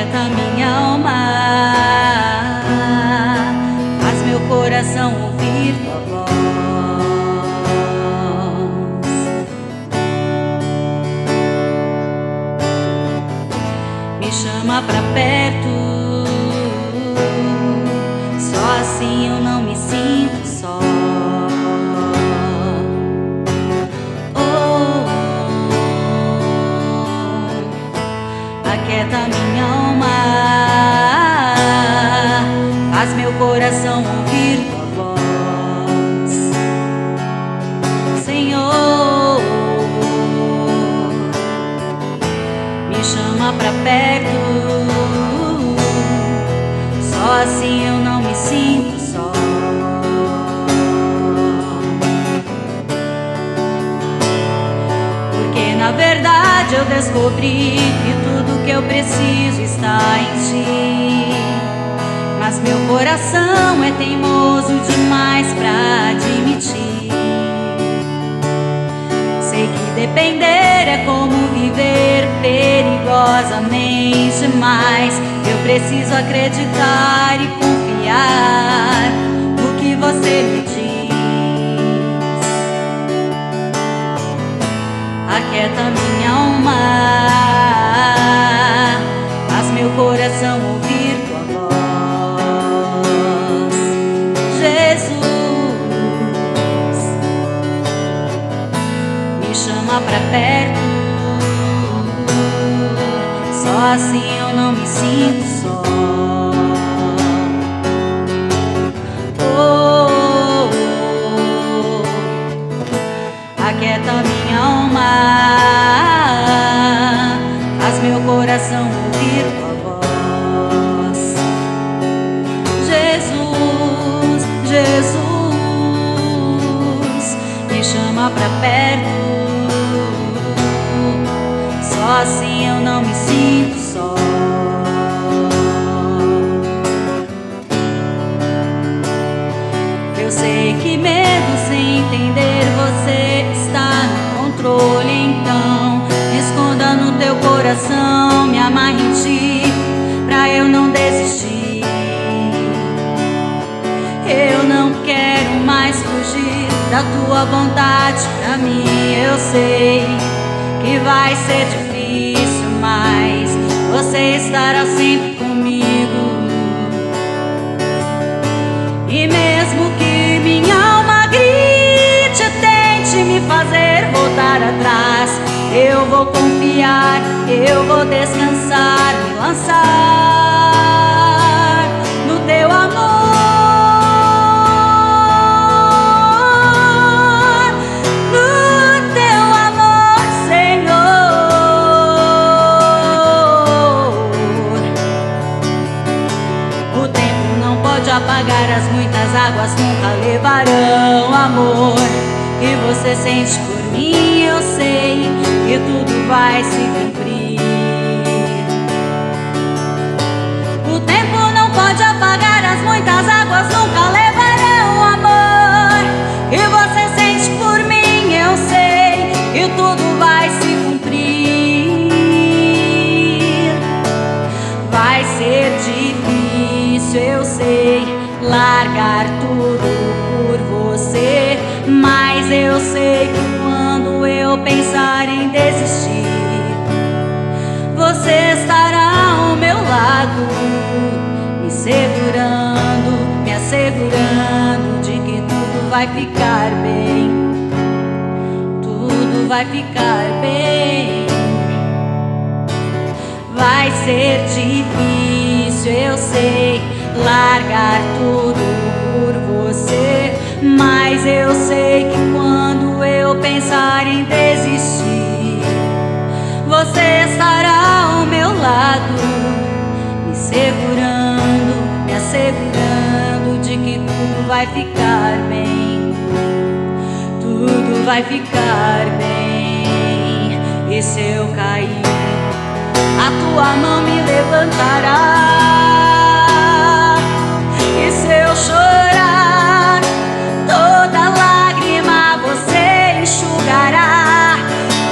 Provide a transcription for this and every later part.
aquieta minha alma, faz meu coração ouvir tua voz. Me chama pra perto, só assim eu não me sinto só. Aquieta minha alma, faz meu coração ouvir tua voz. Senhor, me chama pra perto, só assim eu não me sinto só. Porque na verdade eu descobri que tudo que eu preciso está em ti, mas meu coração é teimoso demais pra admitir. Sei que depender é como viver perigosamente, mas eu preciso acreditar e confiar no que você me diz. Aquieta minha alma, faz meu coração ouvir tua voz. Jesus, me chama pra perto, só assim eu não me sinto só. Aquieta minha alma, faz meu coração ouvir tua voz. Jesus, Jesus, me chama pra perto, só assim eu não me sinto só. Eu sei que mesmo sem entender você está no controle, então me esconda no teu coração, me amarre em ti, pra eu não desistir. Eu não quero mais fugir da tua vontade pra mim. Eu sei que vai ser difícil, mas você estará sempre comigo. E mesmo que minha alma grite, tente me fazer voltar atrás, eu vou confiar, eu vou descansar, me lançar no teu amor, no teu amor, Senhor. O tempo não pode apagar as muitas águas, nunca levarão amor que você sente por mim. Eu sei que tudo vai se cumprir. O tempo não pode apagar as muitas águas, nunca levarão amor que você sente por mim. Eu sei que tudo vai se cumprir. Vai ser difícil, eu sei, largar tudo por você, mas eu sei que quando eu pensar em desistir, você estará ao meu lado, me segurando, me assegurando de que tudo vai ficar bem, tudo vai ficar bem. Vai ser difícil, eu sei, largar tudo por você, mas eu sei que quando eu pensar em desistir, você estará ao meu lado, me segurando, me assegurando de que tudo vai ficar bem, tudo vai ficar bem. E se eu cair, a tua mão me levantará. E se eu chorar, toda lágrima você enxugará.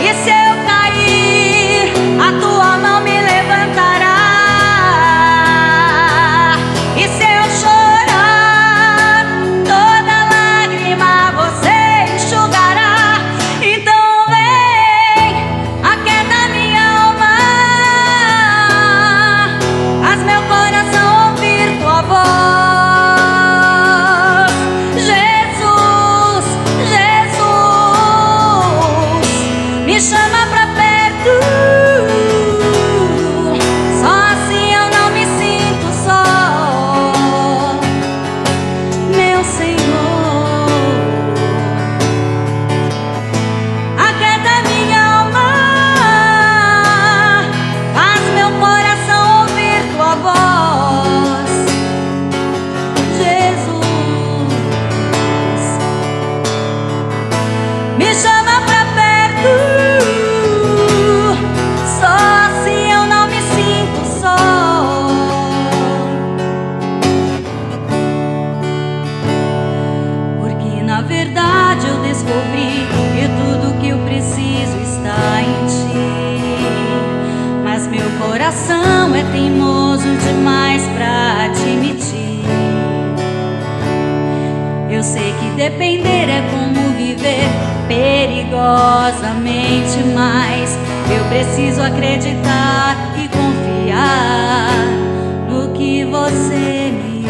E se eu cair, a tua mão me levantará. demais pra admitir. Eu sei que depender é como viver perigosamente, mas eu preciso acreditar e confiar no que você me diz.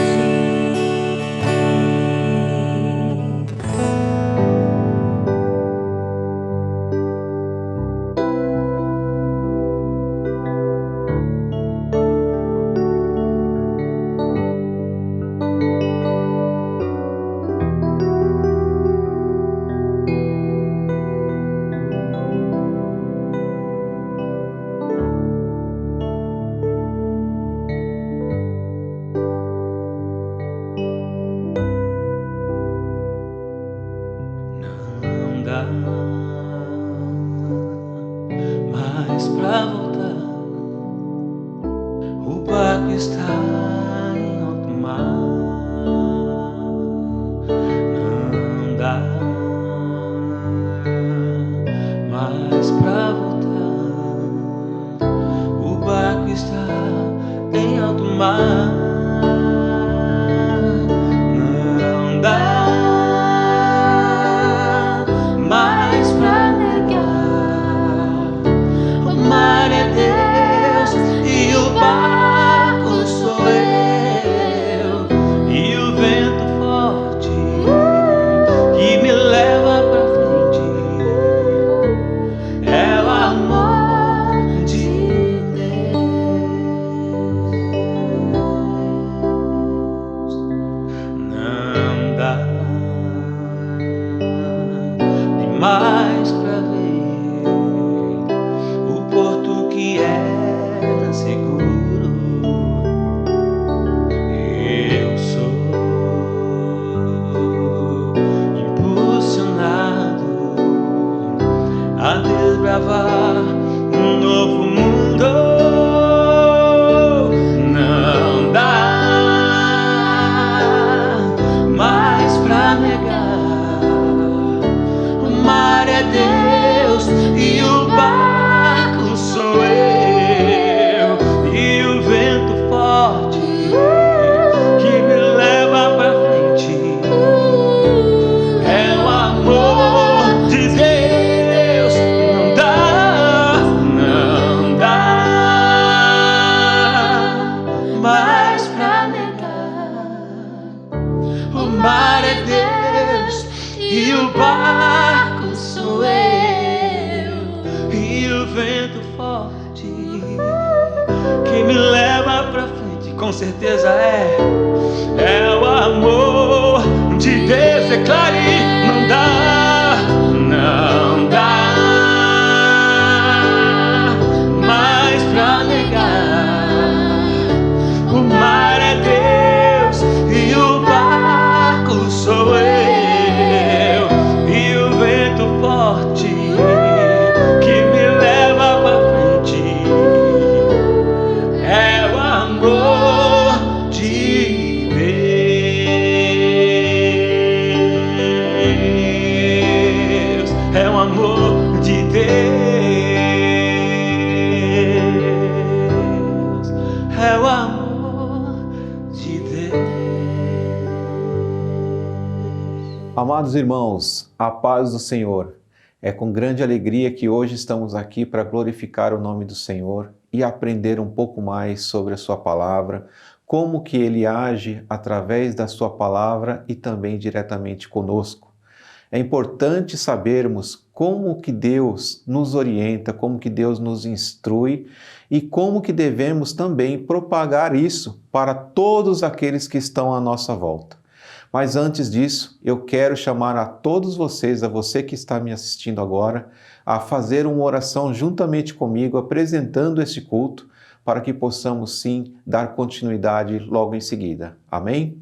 Mas pra voltar, o barco está em alto mar. Não dá mais pra voltar, o barco está em alto mar. Não dá mais pra negar, o mar é Deus e o barco sou eu, e o vento forte que me leva pra frente é o amor de Deus. Não dá mais pra ver o porto que era seguro. Eu sou impulsionado a desbravar um novo mundo. Não dá mais pra negar, o mar é Deus e o barco sou eu, e o vento forte que me leva pra frente é o amor de Deus. Não dá mais pra negar, o mar é Deus e o barco sou eu, e o vento forte que me leva pra frente, com certeza é o amor de Deus. Declare, não dá mais pra negar, o mar é Deus e o barco sou eu, e o vento forte que me leva pra frente é o amor de Deus, é o amor de Deus, é o amor de Deus. Amados irmãos, a paz do Senhor. É com grande alegria que hoje estamos aqui para glorificar o nome do Senhor e aprender um pouco mais sobre a sua palavra, como que Ele age através da sua palavra e também diretamente conosco. É importante sabermos como que Deus nos orienta, como que Deus nos instrui e como que devemos também propagar isso para todos aqueles que estão à nossa volta. Mas antes disso, eu quero chamar a todos vocês, a você que está me assistindo agora, a fazer uma oração juntamente comigo, apresentando este culto, para que possamos sim dar continuidade logo em seguida. Amém?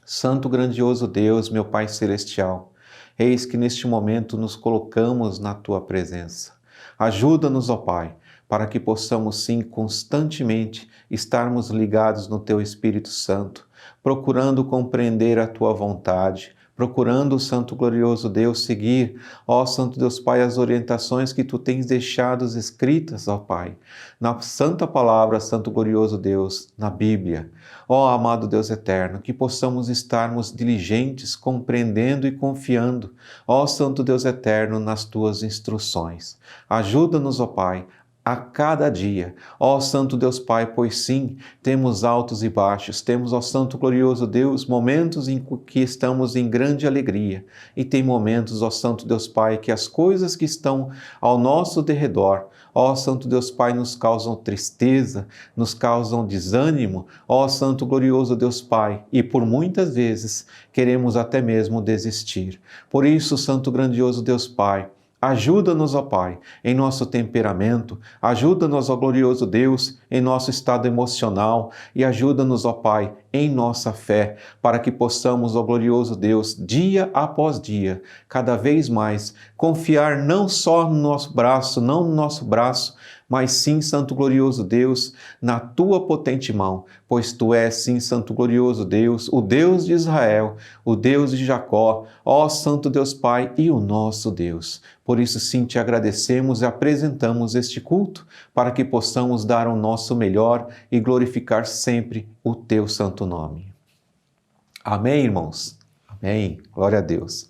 Santo grandioso Deus, meu Pai Celestial, eis que neste momento nos colocamos na Tua presença. Ajuda-nos, ó Pai, para que possamos sim constantemente estarmos ligados no Teu Espírito Santo, procurando compreender a Tua vontade, procurando, Santo glorioso Deus, seguir, ó Santo Deus Pai, as orientações que Tu tens deixado escritas, ó Pai, na Santa Palavra, Santo glorioso Deus, na Bíblia. Ó amado Deus eterno, que possamos estarmos diligentes, compreendendo e confiando, ó Santo Deus eterno, nas Tuas instruções. Ajuda-nos, ó Pai, a cada dia. Ó Santo Deus Pai, pois sim, temos altos e baixos, temos, ó Santo glorioso Deus, momentos em que estamos em grande alegria, e tem momentos, ó Santo Deus Pai, que as coisas que estão ao nosso derredor, ó Santo Deus Pai, nos causam tristeza, nos causam desânimo, ó Santo glorioso Deus Pai, e por muitas vezes queremos até mesmo desistir. Por isso, Santo grandioso Deus Pai, ajuda-nos, ó Pai, em nosso temperamento, ajuda-nos, ó glorioso Deus, em nosso estado emocional e ajuda-nos, ó Pai, em nossa fé, para que possamos, ó glorioso Deus, dia após dia, cada vez mais, confiar não só no nosso braço, mas sim, Santo glorioso Deus, na Tua potente mão, pois Tu és, sim, Santo glorioso Deus, o Deus de Israel, o Deus de Jacó, ó Santo Deus Pai e o nosso Deus. Por isso, sim, Te agradecemos e apresentamos este culto, para que possamos dar o nosso melhor e glorificar sempre o Teu santo nome. Amém, irmãos? Amém. Glória a Deus.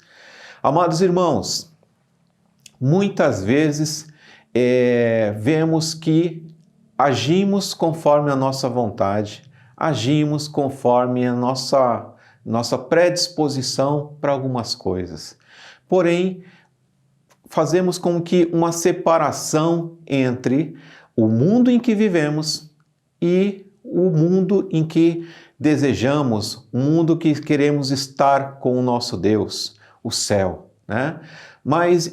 Amados irmãos, muitas vezes vemos que agimos conforme a nossa vontade, agimos conforme a nossa predisposição para algumas coisas. Porém, fazemos com que uma separação entre o mundo em que vivemos e o mundo em que desejamos, o mundo que queremos estar com o nosso Deus, o céu, né?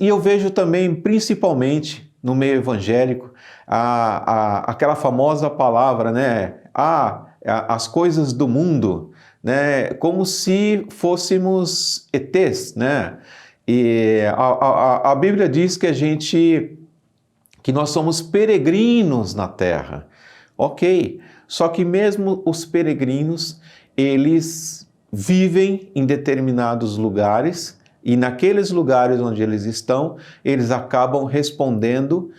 E eu vejo também, principalmente no meio evangélico, aquela famosa palavra, né? As coisas do mundo, né? Como se fôssemos ETs, né? E a Bíblia diz que nós somos peregrinos na terra. Ok, só que mesmo os peregrinos, eles vivem em determinados lugares, e naqueles lugares onde eles estão, eles acabam respondendo,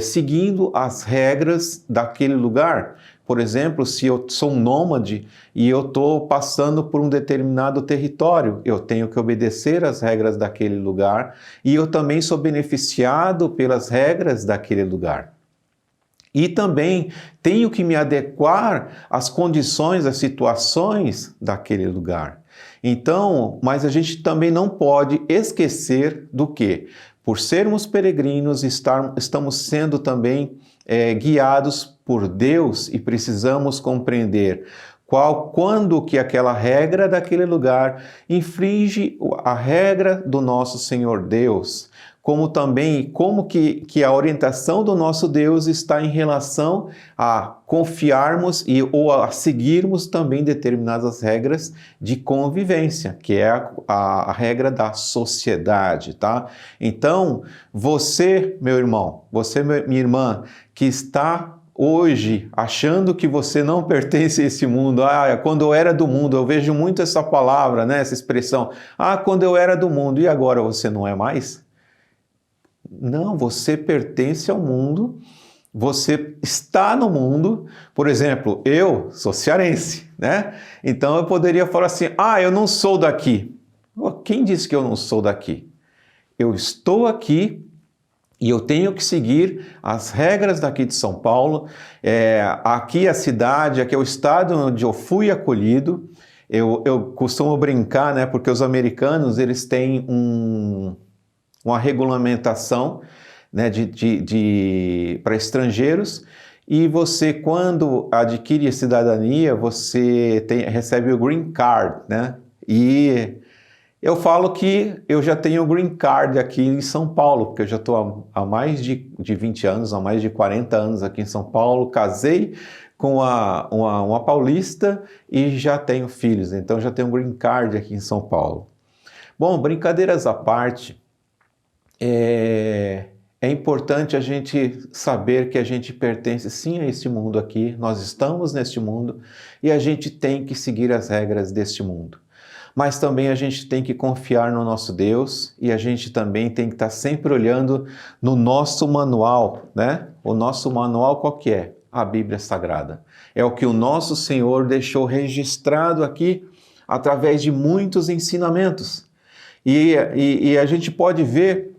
seguindo as regras daquele lugar. Por exemplo, se eu sou um nômade e eu estou passando por um determinado território, eu tenho que obedecer às regras daquele lugar e eu também sou beneficiado pelas regras daquele lugar. E também tenho que me adequar às condições, às situações daquele lugar. Então, mas a gente também não pode esquecer do que, por sermos peregrinos, estamos sendo também guiados por Deus e precisamos compreender quando que aquela regra daquele lugar infringe a regra do nosso Senhor Deus, como também como que a orientação do nosso Deus está em relação a confiarmos ou a seguirmos também determinadas regras de convivência, que é a regra da sociedade, tá? Então, você, meu irmão, você, minha irmã, que está hoje achando que você não pertence a esse mundo, quando eu era do mundo, eu vejo muito essa palavra, né, essa expressão, quando eu era do mundo, e agora você não é mais? Não, você pertence ao mundo, você está no mundo. Por exemplo, eu sou cearense, né? Então eu poderia falar assim, eu não sou daqui. Quem disse que eu não sou daqui? Eu estou aqui e eu tenho que seguir as regras daqui de São Paulo. Aqui é a cidade, aqui é o estado onde eu fui acolhido. Eu costumo brincar, né? Porque os americanos, eles têm uma regulamentação, né, para estrangeiros, e você, quando adquire a cidadania, você recebe o Green Card, né? E eu falo que eu já tenho o Green Card aqui em São Paulo, porque eu já estou há mais de 20 anos, há mais de 40 anos aqui em São Paulo, casei com uma paulista e já tenho filhos, então já tenho um Green Card aqui em São Paulo. Bom, brincadeiras à parte, é importante a gente saber que a gente pertence sim a este mundo aqui, nós estamos neste mundo e a gente tem que seguir as regras deste mundo. mas também a gente tem que confiar no nosso Deus e a gente também tem que estar sempre olhando no nosso manual, né? O nosso manual qual que é? A Bíblia Sagrada. É o que o nosso Senhor deixou registrado aqui através de muitos ensinamentos. E a gente pode ver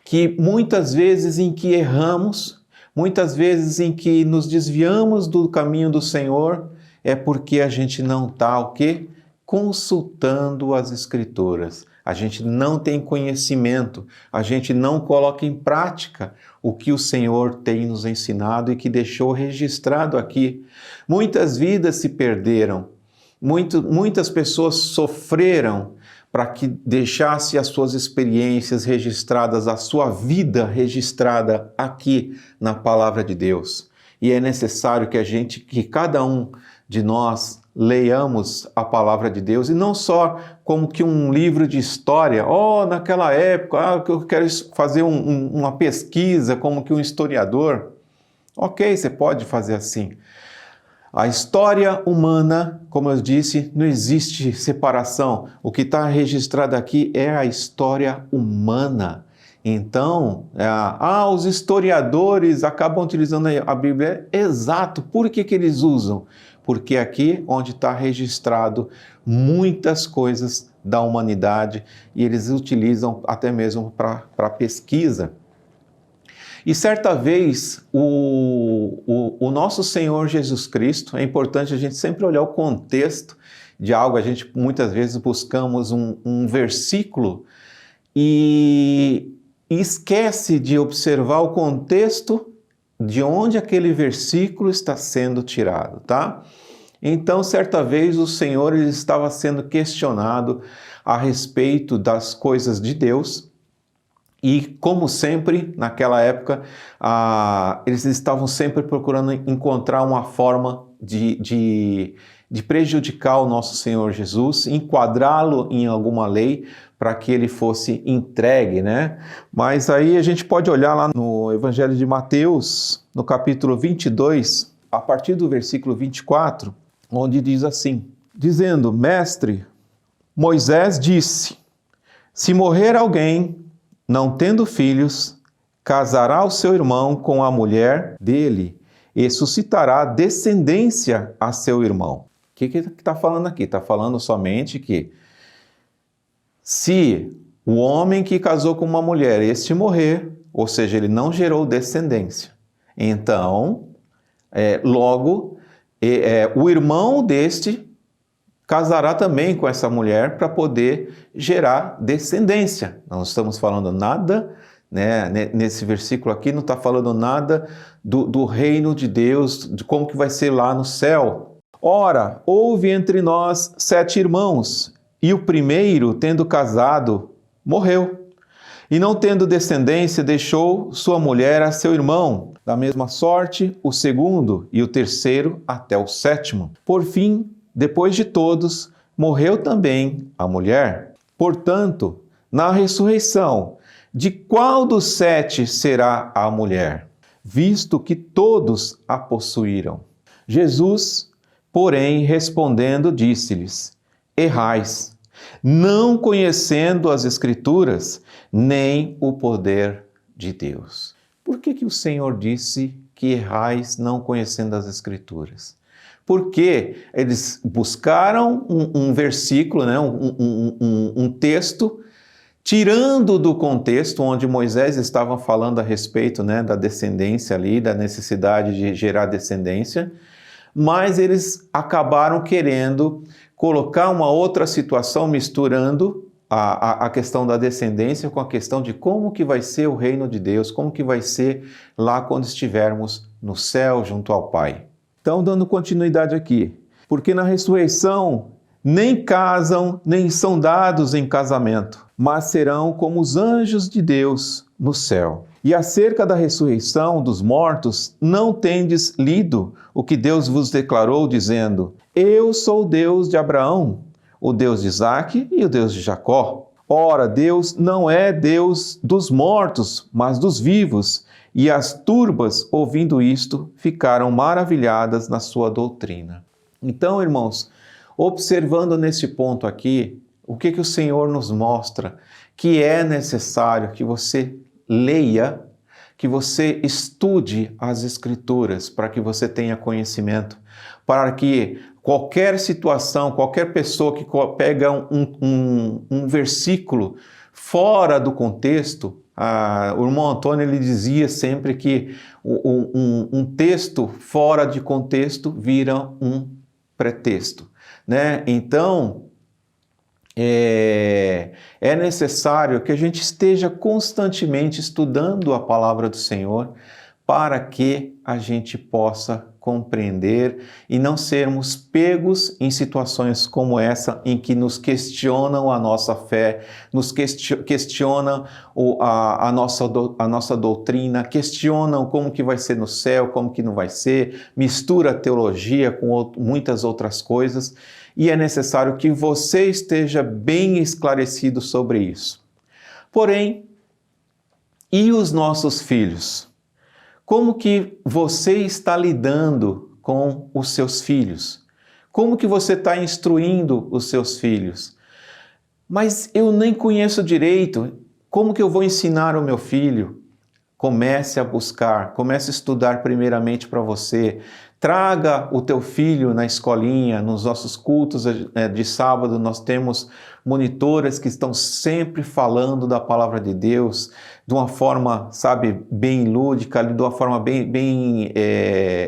que muitas vezes em que erramos, muitas vezes em que nos desviamos do caminho do Senhor, é porque a gente não está o quê? Consultando as Escrituras. A gente não tem conhecimento, a gente não coloca em prática o que o Senhor tem nos ensinado e que deixou registrado aqui. Muitas vidas se perderam, muitas pessoas sofreram para que deixasse as suas experiências registradas, a sua vida registrada aqui na Palavra de Deus. E é necessário que cada um de nós leiamos a Palavra de Deus, e não só como que um livro de história, naquela época, eu quero fazer uma pesquisa como que um historiador. Ok, você pode fazer assim. A história humana, como eu disse, não existe separação. O que está registrado aqui é a história humana. Então, os historiadores acabam utilizando a Bíblia. Exato. Por que eles usam? Porque aqui onde está registrado muitas coisas da humanidade e eles utilizam até mesmo para pesquisa. E certa vez, o nosso Senhor Jesus Cristo, é importante a gente sempre olhar o contexto de algo, a gente muitas vezes buscamos um versículo e esquece de observar o contexto de onde aquele versículo está sendo tirado, tá? Então, certa vez, o Senhor ele estava sendo questionado a respeito das coisas de Deus e, como sempre, naquela época, eles estavam sempre procurando encontrar uma forma de prejudicar o nosso Senhor Jesus, enquadrá-lo em alguma lei para que ele fosse entregue, né? Mas aí a gente pode olhar lá no Evangelho de Mateus, no capítulo 22, a partir do versículo 24, onde diz assim, dizendo, Mestre, Moisés disse, se morrer alguém, não tendo filhos, casará o seu irmão com a mulher dele e suscitará descendência a seu irmão. O que está falando aqui? Está falando somente que se o homem que casou com uma mulher, este morrer, ou seja, ele não gerou descendência, então, logo, o irmão deste casará também com essa mulher para poder gerar descendência. Não estamos falando nada, né, nesse versículo aqui, não está falando nada do reino de Deus, de como que vai ser lá no céu. Ora, houve entre nós 7 irmãos, e o primeiro, tendo casado, morreu. E não tendo descendência, deixou sua mulher a seu irmão. Da mesma sorte, o segundo e o terceiro até o 7º. Por fim, depois de todos, morreu também a mulher. Portanto, na ressurreição, de qual dos 7 será a mulher? Visto que todos a possuíram. Jesus, porém, respondendo, disse-lhes, errais, não conhecendo as Escrituras, nem o poder de Deus. Por que o Senhor disse que errais não conhecendo as Escrituras? Porque eles buscaram um versículo, né, um texto, tirando do contexto onde Moisés estava falando a respeito, né, da descendência ali, da necessidade de gerar descendência, mas eles acabaram querendo colocar uma outra situação, misturando a questão da descendência com a questão de como que vai ser o reino de Deus, como que vai ser lá quando estivermos no céu junto ao Pai. Então, dando continuidade aqui, porque na ressurreição nem casam, nem são dados em casamento, mas serão como os anjos de Deus no céu. E acerca da ressurreição dos mortos, não tendes lido o que Deus vos declarou, dizendo, eu sou o Deus de Abraão, o Deus de Isaque e o Deus de Jacó. Ora, Deus não é Deus dos mortos, mas dos vivos. E as turbas, ouvindo isto, ficaram maravilhadas na sua doutrina. Então, irmãos, Observando nesse ponto aqui, o que o Senhor nos mostra? Que é necessário que você leia, que você estude as Escrituras, para que você tenha conhecimento, para que qualquer situação, qualquer pessoa que pega um versículo fora do contexto, o irmão Antônio ele dizia sempre que um texto fora de contexto vira um pretexto, né? Então, é necessário que a gente esteja constantemente estudando a palavra do Senhor para que a gente possa compreender e não sermos pegos em situações como essa em que nos questionam a nossa fé, nos questionam a nossa doutrina, questionam como que vai ser no céu, como que não vai ser, mistura teologia com muitas outras coisas, e é necessário que você esteja bem esclarecido sobre isso. Porém, e os nossos filhos? Como que você está lidando com os seus filhos? Como que você está instruindo os seus filhos? Mas eu nem conheço direito, como que eu vou ensinar o meu filho? Comece a buscar, comece a estudar primeiramente para você. Traga o teu filho na escolinha, nos nossos cultos de sábado, nós temos monitoras que estão sempre falando da palavra de Deus, de uma forma, sabe, bem lúdica, de uma forma bem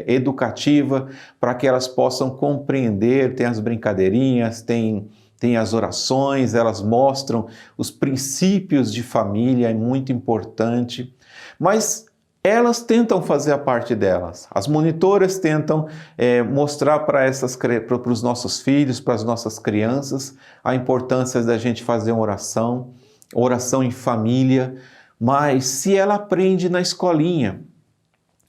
educativa, para que elas possam compreender. Tem as brincadeirinhas, tem as orações, elas mostram os princípios de família, é muito importante. Mas elas tentam fazer a parte delas. As monitoras tentam mostrar para os nossos filhos, para as nossas crianças, a importância da gente fazer uma oração em família. Mas se ela aprende na escolinha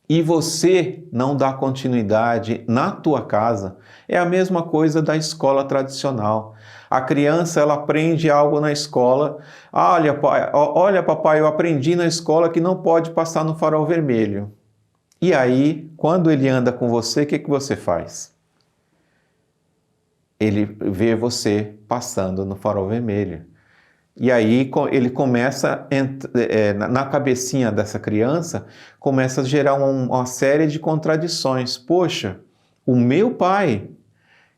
e você não dá continuidade na tua casa, é a mesma coisa da escola tradicional. A criança, ela aprende algo na escola. Olha, papai, eu aprendi na escola que não pode passar no farol vermelho. E aí, quando ele anda com você, o que você faz? Ele vê você passando no farol vermelho. E aí ele começa, na cabecinha dessa criança, começa a gerar uma série de contradições. Poxa, o meu pai,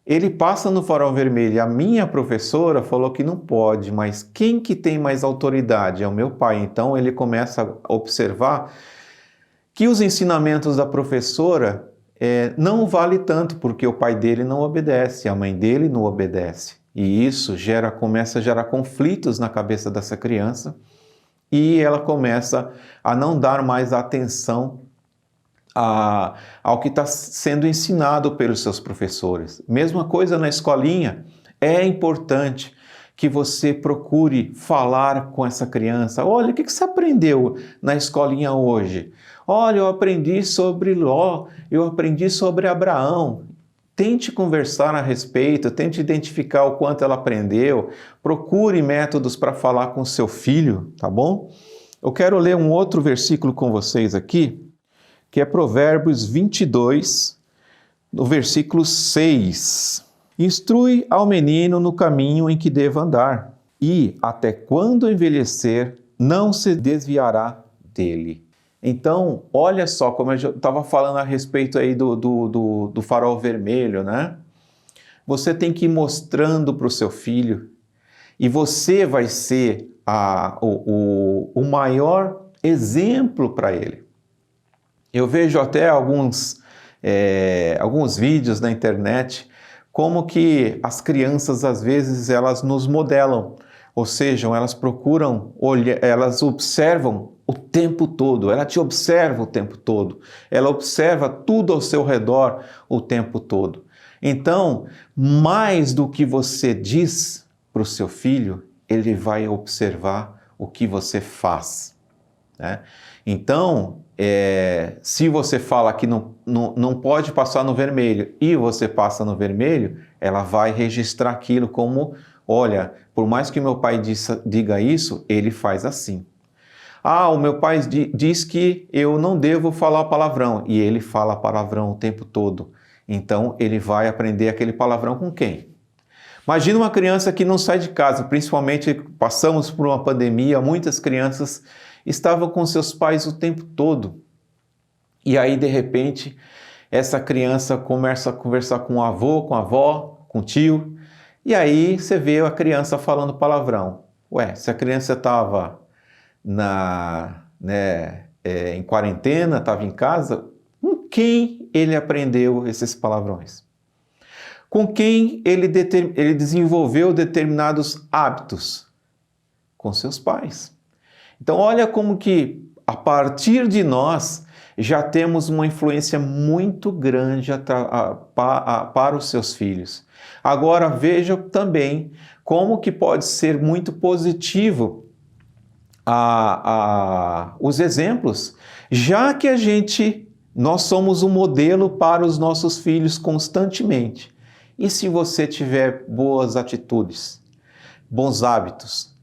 ele passa no farol vermelho, a minha professora falou que não pode, mas quem que tem mais autoridade? É o meu pai. Então ele começa a observar que os ensinamentos da professora não vale tanto, porque o pai dele não obedece, a mãe dele não obedece. E isso começa a gerar conflitos na cabeça dessa criança e ela começa a não dar mais atenção ao que está sendo ensinado pelos seus professores. Mesma coisa na escolinha. É importante que você procure falar com essa criança. Olha, o que você aprendeu na escolinha hoje? Olha, eu aprendi sobre Ló, eu aprendi sobre Abraão. Tente conversar a respeito, tente identificar o quanto ela aprendeu, procure métodos para falar com seu filho, tá bom? Eu quero ler um outro versículo com vocês aqui, que é Provérbios 22, no versículo 6. Instrui ao menino no caminho em que deva andar, e até quando envelhecer, não se desviará dele. Então, olha só, como eu estava falando a respeito aí do farol vermelho, né? Você tem que ir mostrando para o seu filho, e você vai ser o maior exemplo para ele. Eu vejo até alguns vídeos na internet como que as crianças, às vezes, elas nos modelam. Ou seja, elas procuram, elas observam o tempo todo, ela te observa o tempo todo, ela observa tudo ao seu redor o tempo todo. Então, mais do que você diz para o seu filho, ele vai observar o que você faz, né? Então, se você fala que não pode passar no vermelho e você passa no vermelho, ela vai registrar aquilo como, olha, por mais que meu pai diga isso, ele faz assim. O meu pai diz que eu não devo falar palavrão, e ele fala palavrão o tempo todo. Então, ele vai aprender aquele palavrão com quem? Imagina uma criança que não sai de casa, principalmente passamos por uma pandemia, muitas crianças estavam com seus pais o tempo todo. E aí, de repente, essa criança começa a conversar com o avô, com a avó, com o tio, e aí você vê a criança falando palavrão. Ué, se a criança estava em quarentena, estava em casa, com quem ele aprendeu esses palavrões? Com quem ele desenvolveu determinados hábitos? Com seus pais. Então olha como que a partir de nós já temos uma influência muito grande para os seus filhos. Agora veja também como que pode ser muito positivo os exemplos, já que nós somos um modelo para os nossos filhos constantemente. E se você tiver boas atitudes, bons hábitos,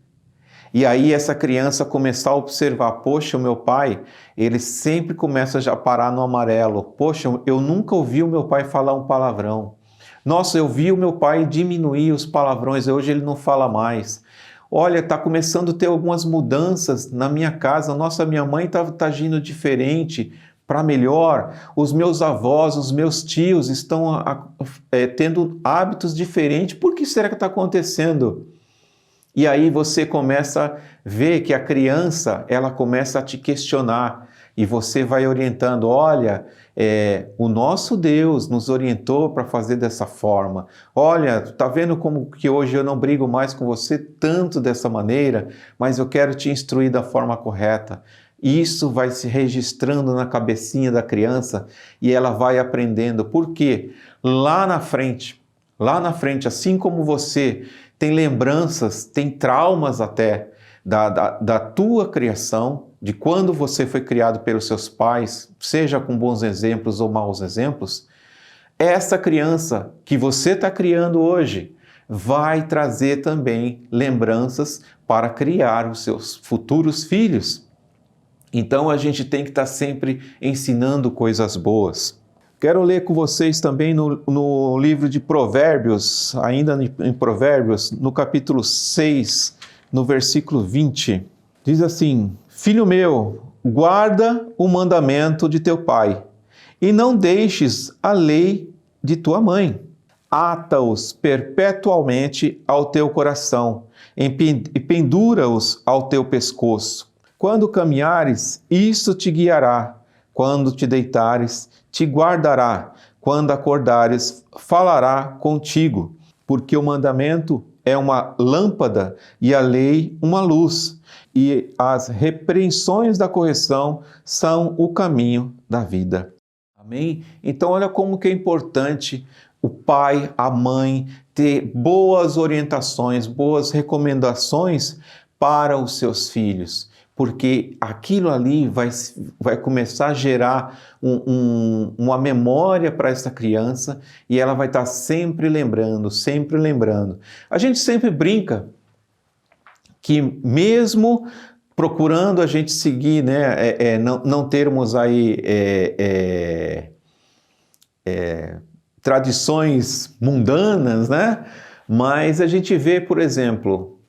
e aí essa criança começar a observar, poxa, o meu pai, ele sempre começa já a parar no amarelo. Poxa, eu nunca ouvi o meu pai falar um palavrão. Nossa, eu vi o meu pai diminuir os palavrões, hoje ele não fala mais. Olha, está começando a ter algumas mudanças na minha casa. Nossa, minha mãe está agindo diferente, para melhor. Os meus avós, os meus tios estão tendo hábitos diferentes. Por que será que está acontecendo? E aí você começa a ver que a criança, ela começa a te questionar e você vai orientando, olha, o nosso Deus nos orientou para fazer dessa forma. Olha, tá vendo como que hoje eu não brigo mais com você tanto dessa maneira, mas eu quero te instruir da forma correta. Isso vai se registrando na cabecinha da criança e ela vai aprendendo. Por quê? Lá na frente, assim como você tem lembranças, tem traumas até da tua criação, de quando você foi criado pelos seus pais, seja com bons exemplos ou maus exemplos, essa criança que você está criando hoje vai trazer também lembranças para criar os seus futuros filhos. Então a gente tem que estar sempre ensinando coisas boas. Quero ler com vocês também no livro de Provérbios, ainda em Provérbios, no capítulo 6, no versículo 20. Diz assim: Filho meu, guarda o mandamento de teu pai, e não deixes a lei de tua mãe. Ata-os perpetualmente ao teu coração, e pendura-os ao teu pescoço. Quando caminhares, isso te guiará. Quando te deitares, te guardará. Quando acordares, falará contigo. Porque o mandamento é uma lâmpada e a lei uma luz. E as repreensões da correção são o caminho da vida. Amém? Então olha como que é importante o pai, a mãe ter boas orientações, boas recomendações para os seus filhos. Porque aquilo ali vai começar a gerar uma memória para essa criança e ela vai estar sempre lembrando, sempre lembrando. A gente sempre brinca que mesmo procurando a gente seguir, né, não termos aí tradições mundanas, né? Mas a gente vê, por exemplo,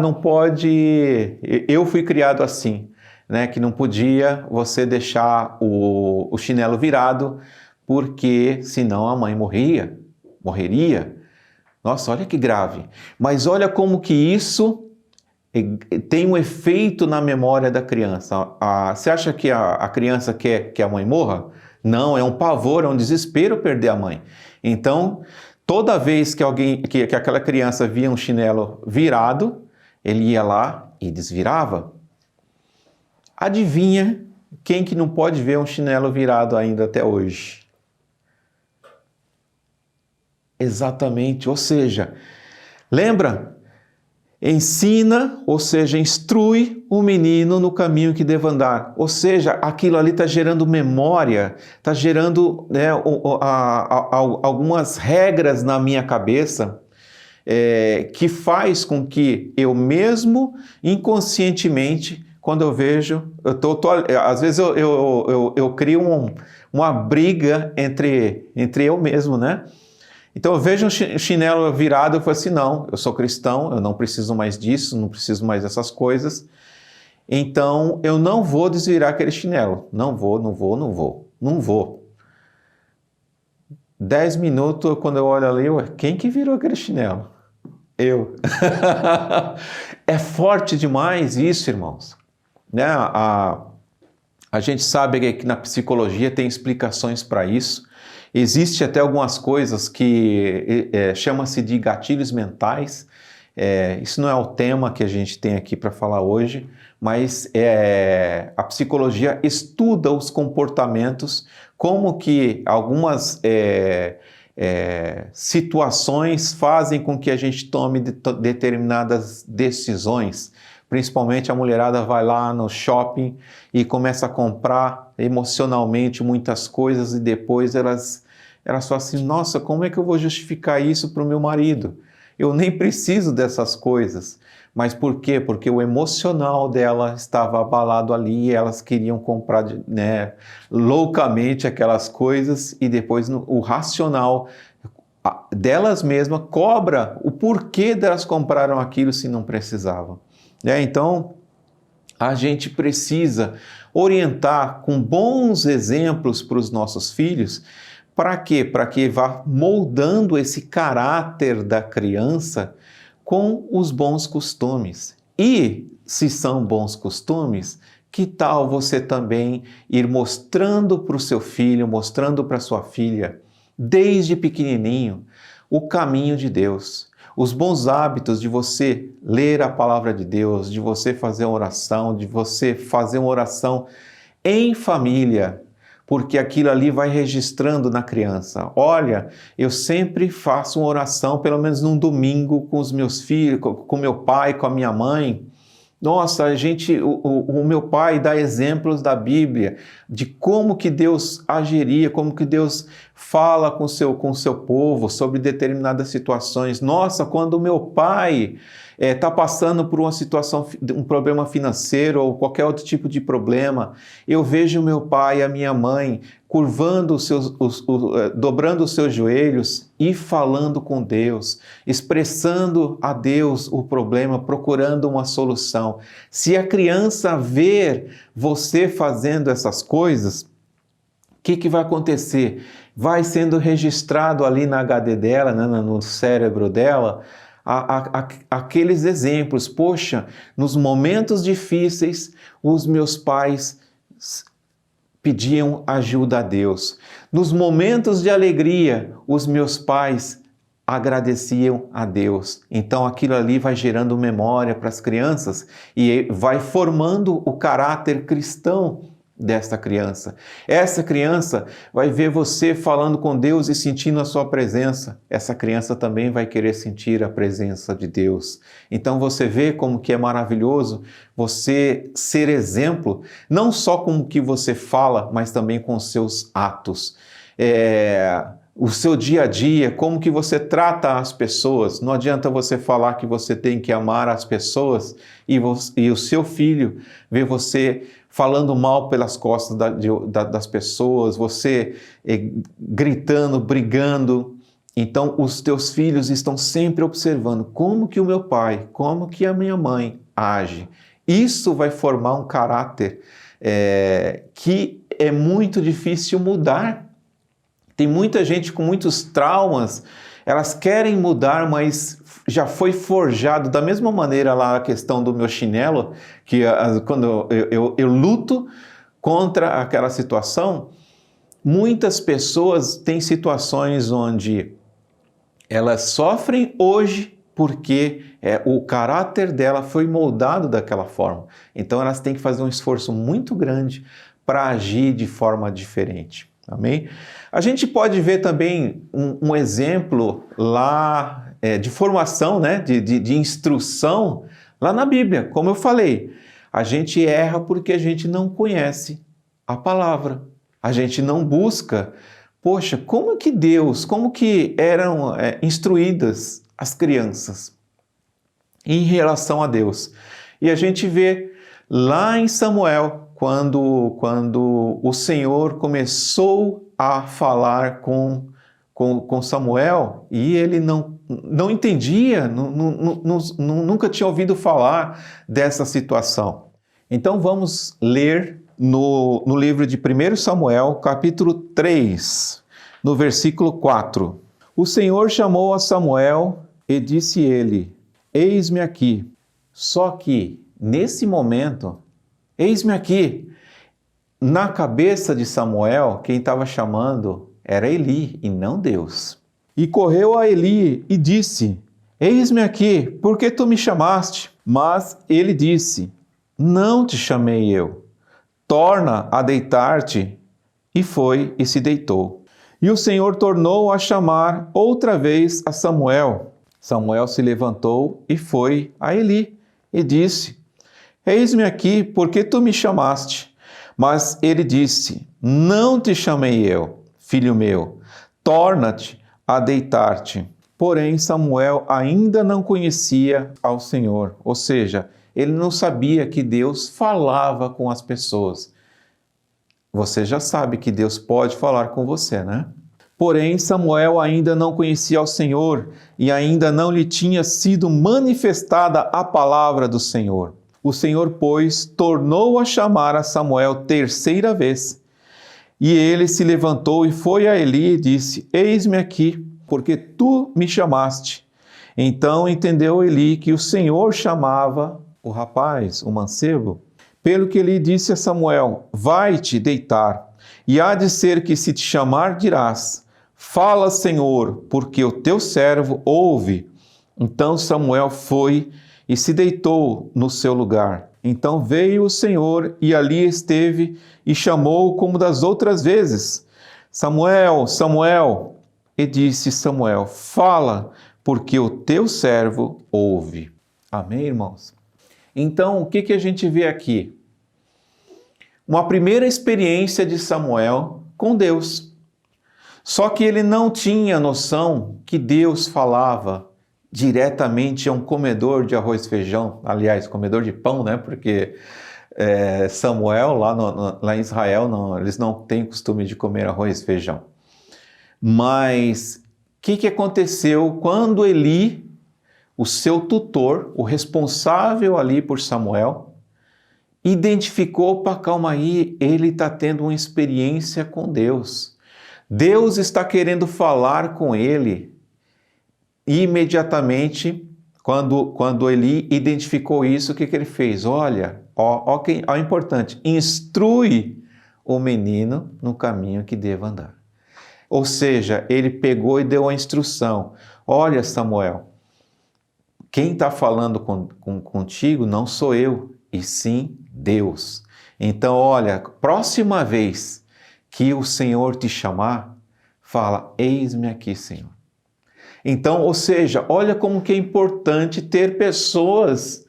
não pode, eu fui criado assim, né, que não podia você deixar o chinelo virado, porque senão a mãe morreria. Nossa, olha que grave. Mas olha como que isso tem um efeito na memória da criança. Você acha que a criança quer que a mãe morra? Não, é um pavor, é um desespero perder a mãe. Então, toda vez que aquela criança via um chinelo virado, ele ia lá e desvirava. Adivinha quem que não pode ver um chinelo virado ainda até hoje? Exatamente, ou seja, lembra? Ensina, ou seja, instrui o menino no caminho que deve andar. Ou seja, aquilo ali está gerando memória, está gerando, né, algumas regras na minha cabeça que faz com que eu mesmo, inconscientemente, quando eu vejo, às vezes eu crio uma briga entre eu mesmo, né? Então eu vejo um chinelo virado, eu falo assim, não, eu sou cristão, eu não preciso mais disso, não preciso mais dessas coisas, então eu não vou desvirar aquele chinelo. Não vou. 10 minutos, quando eu olho ali, quem que virou aquele chinelo? Eu. É forte demais isso, irmãos. Né? A gente sabe que na psicologia tem explicações para isso. Existe até algumas coisas que chama-se de gatilhos mentais. Isso não é o tema que a gente tem aqui para falar hoje, mas a psicologia estuda os comportamentos, como que algumas situações fazem com que a gente tome determinadas decisões. Principalmente a mulherada vai lá no shopping e começa a comprar emocionalmente muitas coisas e depois elas falam assim, nossa, como é que eu vou justificar isso para o meu marido? Eu nem preciso dessas coisas. Mas por quê? Porque o emocional dela estava abalado ali e elas queriam comprar loucamente aquelas coisas e depois o racional delas mesmas cobra o porquê delas compraram aquilo se não precisavam. Então, a gente precisa orientar com bons exemplos para os nossos filhos. Para quê? Para que vá moldando esse caráter da criança com os bons costumes. E, se são bons costumes, que tal você também ir mostrando para o seu filho, mostrando para sua filha, desde pequenininho, o caminho de Deus. Os bons hábitos de você ler a palavra de Deus, de você fazer uma oração, de você fazer uma oração em família, porque aquilo ali vai registrando na criança. Olha, eu sempre faço uma oração, pelo menos num domingo, com os meus filhos, com meu pai, com a minha mãe. Nossa, o meu pai dá exemplos da Bíblia, de como que Deus agiria, como que Deus fala com o seu povo sobre determinadas situações. Nossa, quando o meu pai está passando por uma situação, um problema financeiro ou qualquer outro tipo de problema, eu vejo o meu pai e a minha mãe curvando dobrando os seus joelhos e falando com Deus, expressando a Deus o problema, procurando uma solução. Se a criança ver você fazendo essas coisas, o que vai acontecer? Vai sendo registrado ali na HD dela, no cérebro dela, aqueles exemplos. Poxa, nos momentos difíceis, os meus pais pediam ajuda a Deus. Nos momentos de alegria, os meus pais agradeciam a Deus. Então aquilo ali vai gerando memória para as crianças e vai formando o caráter cristão desta criança. Essa criança vai ver você falando com Deus e sentindo a sua presença. Essa criança também vai querer sentir a presença de Deus. Então você vê como que é maravilhoso você ser exemplo, não só com o que você fala, mas também com os seus atos. O seu dia a dia, como que você trata as pessoas. Não adianta você falar que você tem que amar as pessoas e o seu filho ver você falando mal pelas costas das pessoas, você gritando, brigando. Então, os teus filhos estão sempre observando como que o meu pai, como que a minha mãe age. Isso vai formar um caráter que é muito difícil mudar. Tem muita gente com muitos traumas, elas querem mudar, mas já foi forjado da mesma maneira lá a questão do meu chinelo, que quando eu luto contra aquela situação, muitas pessoas têm situações onde elas sofrem hoje porque o caráter dela foi moldado daquela forma. Então elas têm que fazer um esforço muito grande para agir de forma diferente. Amém? A gente pode ver também um exemplo lá de formação, né? de instrução lá na Bíblia. Como eu falei, a gente erra porque a gente não conhece a palavra. A gente não busca. Poxa, como que eram instruídas as crianças em relação a Deus? E a gente vê lá em Samuel, quando o Senhor começou a falar com com Samuel e ele não entendia, nunca tinha ouvido falar dessa situação. Então vamos ler no livro de 1 Samuel, capítulo 3, no versículo 4. O Senhor chamou a Samuel e disse ele: eis-me aqui. Só que, nesse momento, eis-me aqui. Na cabeça de Samuel, quem estava chamando era Eli e não Deus. E correu a Eli e disse: eis-me aqui, por que tu me chamaste? Mas ele disse: não te chamei eu. Torna a deitar-te. E foi e se deitou. E o Senhor tornou a chamar outra vez a Samuel. Samuel se levantou e foi a Eli e disse: eis-me aqui, por que tu me chamaste? Mas ele disse: não te chamei eu, filho meu, torna-te a deitar-te. Porém, Samuel ainda não conhecia ao Senhor, ou seja, ele não sabia que Deus falava com as pessoas. Você já sabe que Deus pode falar com você, né? Porém, Samuel ainda não conhecia ao Senhor e ainda não lhe tinha sido manifestada a palavra do Senhor. O Senhor, pois, tornou a chamar a Samuel terceira vez. E ele se levantou e foi a Eli e disse: eis-me aqui, porque tu me chamaste. Então entendeu Eli que o Senhor chamava o rapaz, o mancebo. Pelo que Eli disse a Samuel: vai-te deitar, e há de ser que se te chamar dirás: fala, Senhor, porque o teu servo ouve. Então Samuel foi e se deitou no seu lugar. Então veio o Senhor e ali esteve e chamou como das outras vezes: Samuel, Samuel. E disse Samuel: fala, porque o teu servo ouve. Amém, irmãos? Então, o que a gente vê aqui? Uma primeira experiência de Samuel com Deus. Só que ele não tinha noção que Deus falava diretamente a um comedor de arroz e feijão, aliás, comedor de pão, né? Porque Samuel, lá em Israel, eles não têm costume de comer arroz e feijão. Mas o que aconteceu quando Eli, o seu tutor, o responsável ali por Samuel, identificou, calma aí, ele está tendo uma experiência com Deus. Deus está querendo falar com ele. E imediatamente, quando Eli identificou isso, o que ele fez? Olha, ó importante, instrui o menino no caminho que deva andar. Ou seja, ele pegou e deu a instrução. Olha, Samuel, quem está falando contigo não sou eu, e sim Deus. Então, olha, próxima vez que o Senhor te chamar, fala: eis-me aqui, Senhor. Então, ou seja, olha como que é importante ter pessoas,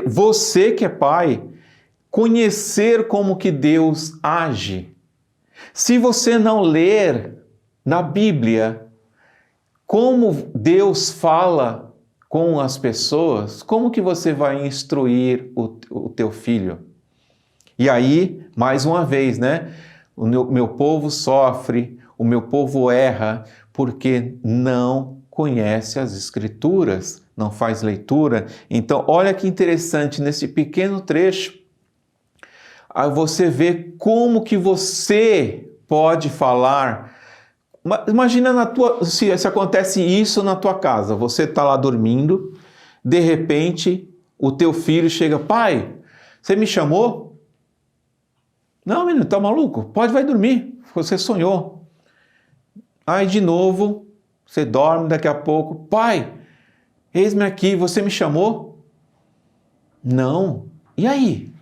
você que é pai, conhecer como que Deus age. Se você não ler na Bíblia como Deus fala com as pessoas, como que você vai instruir o teu filho? E aí, mais uma vez, né? O meu povo sofre, o meu povo erra, porque não conhece as Escrituras, não faz leitura. Então, olha que interessante, nesse pequeno trecho, você vê como que você pode falar. Imagina se acontece isso na tua casa, você está lá dormindo, de repente o teu filho chega: pai, você me chamou? Não, menino, tá maluco? Vai dormir, você sonhou. Aí de novo, você dorme, daqui a pouco: pai, eis-me aqui, você me chamou? Não. E aí?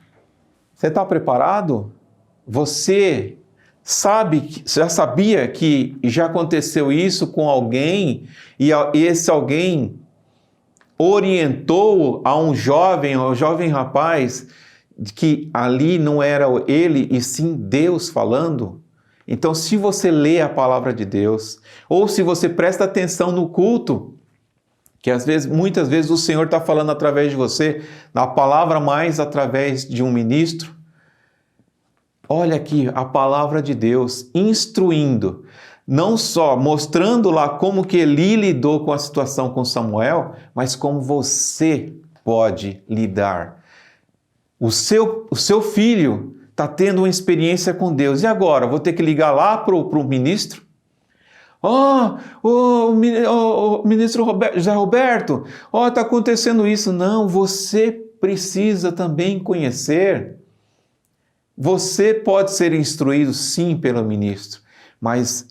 Você está preparado? Você já sabia que já aconteceu isso com alguém e esse alguém orientou ao jovem rapaz, que ali não era ele e sim Deus falando? Então, se você lê a palavra de Deus, ou se você presta atenção no culto, que muitas vezes o Senhor está falando através de você, na palavra mais através de um ministro, olha aqui a palavra de Deus instruindo. não só mostrando lá como que Eli lidou com a situação com Samuel, mas como você pode lidar. O seu filho está tendo uma experiência com Deus. E agora? Vou ter que ligar lá para o ministro? Ministro José Roberto, está acontecendo isso. Não, você precisa também conhecer. Você pode ser instruído sim pelo ministro, mas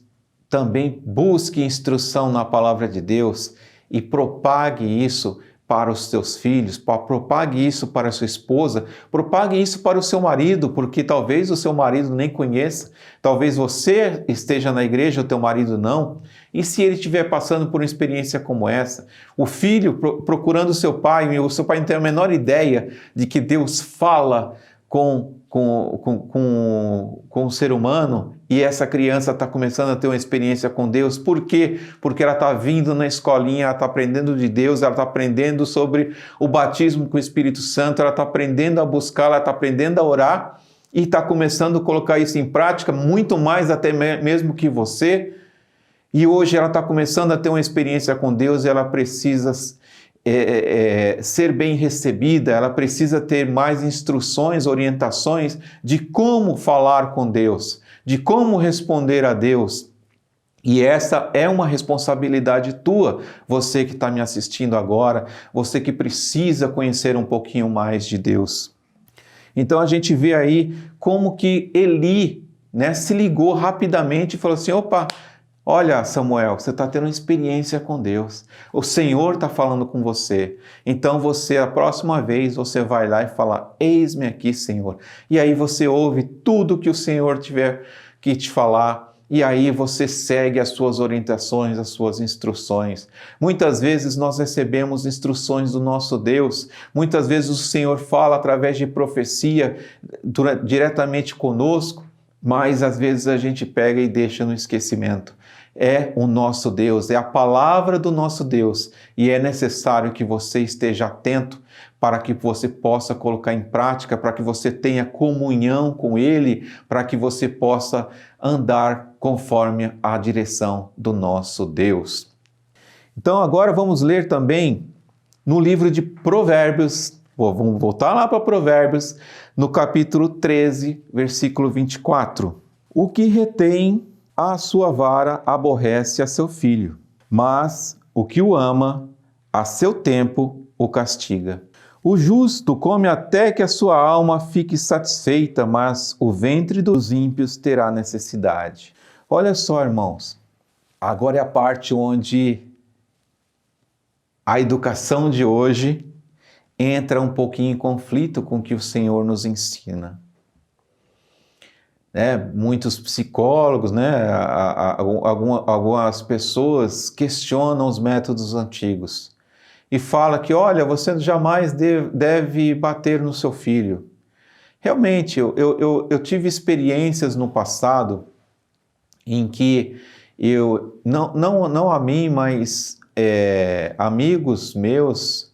também busque instrução na palavra de Deus e propague isso para os seus filhos, propague isso para a sua esposa, propague isso para o seu marido, porque talvez o seu marido nem conheça, talvez você esteja na igreja, o teu marido não, e se ele estiver passando por uma experiência como essa, o filho procurando o seu pai não tem a menor ideia de que Deus fala com o ser humano, e essa criança está começando a ter uma experiência com Deus. Por quê? Porque ela está vindo na escolinha, ela está aprendendo de Deus, ela está aprendendo sobre o batismo com o Espírito Santo, ela está aprendendo a buscar, ela está aprendendo a orar, e está começando a colocar isso em prática, muito mais até mesmo que você, e hoje ela está começando a ter uma experiência com Deus, e ela precisa ser bem recebida, ela precisa ter mais instruções, orientações de como falar com Deus, de como responder a Deus. E essa é uma responsabilidade tua, você que está me assistindo agora, você que precisa conhecer um pouquinho mais de Deus. Então a gente vê aí como que Eli, se ligou rapidamente e falou assim, opa, olha, Samuel, você está tendo uma experiência com Deus. O Senhor está falando com você. Então você, a próxima vez, você vai lá e fala, eis-me aqui, Senhor. E aí você ouve tudo que o Senhor tiver que te falar. E aí você segue as suas orientações, as suas instruções. Muitas vezes nós recebemos instruções do nosso Deus. Muitas vezes o Senhor fala através de profecia diretamente conosco. Mas às vezes a gente pega e deixa no esquecimento. É o nosso Deus, é a palavra do nosso Deus, e é necessário que você esteja atento para que você possa colocar em prática, para que você tenha comunhão com Ele, para que você possa andar conforme a direção do nosso Deus. Então agora vamos ler também no livro de Provérbios, vamos voltar lá para Provérbios, no capítulo 13, versículo 24. O que retém a sua vara aborrece a seu filho, mas o que o ama, a seu tempo o castiga. O justo come até que a sua alma fique satisfeita, mas o ventre dos ímpios terá necessidade. Olha só, irmãos, agora é a parte onde a educação de hoje entra um pouquinho em conflito com o que o Senhor nos ensina. Muitos psicólogos, algumas pessoas questionam os métodos antigos e falam que, olha, você jamais deve bater no seu filho. Realmente, eu tive experiências no passado em que não a mim, mas amigos meus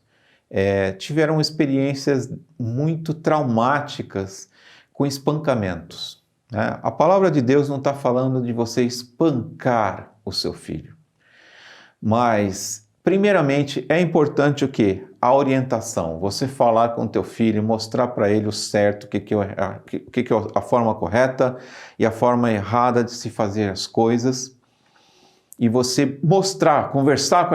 tiveram experiências muito traumáticas com espancamentos. A palavra de Deus não está falando de você espancar o seu filho. Mas, primeiramente, é importante o quê? A orientação. Você falar com o teu filho, mostrar para ele o certo, o que é a forma correta e a forma errada de se fazer as coisas. E você mostrar, conversar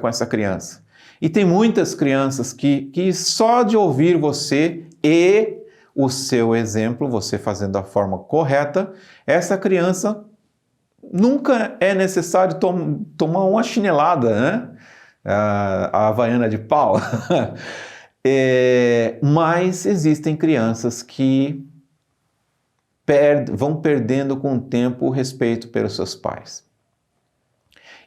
com essa criança. E tem muitas crianças que só de ouvir você e o seu exemplo, você fazendo da forma correta, essa criança nunca é necessário tomar uma chinelada, a havaiana de pau. Mas existem crianças que vão perdendo com o tempo o respeito pelos seus pais.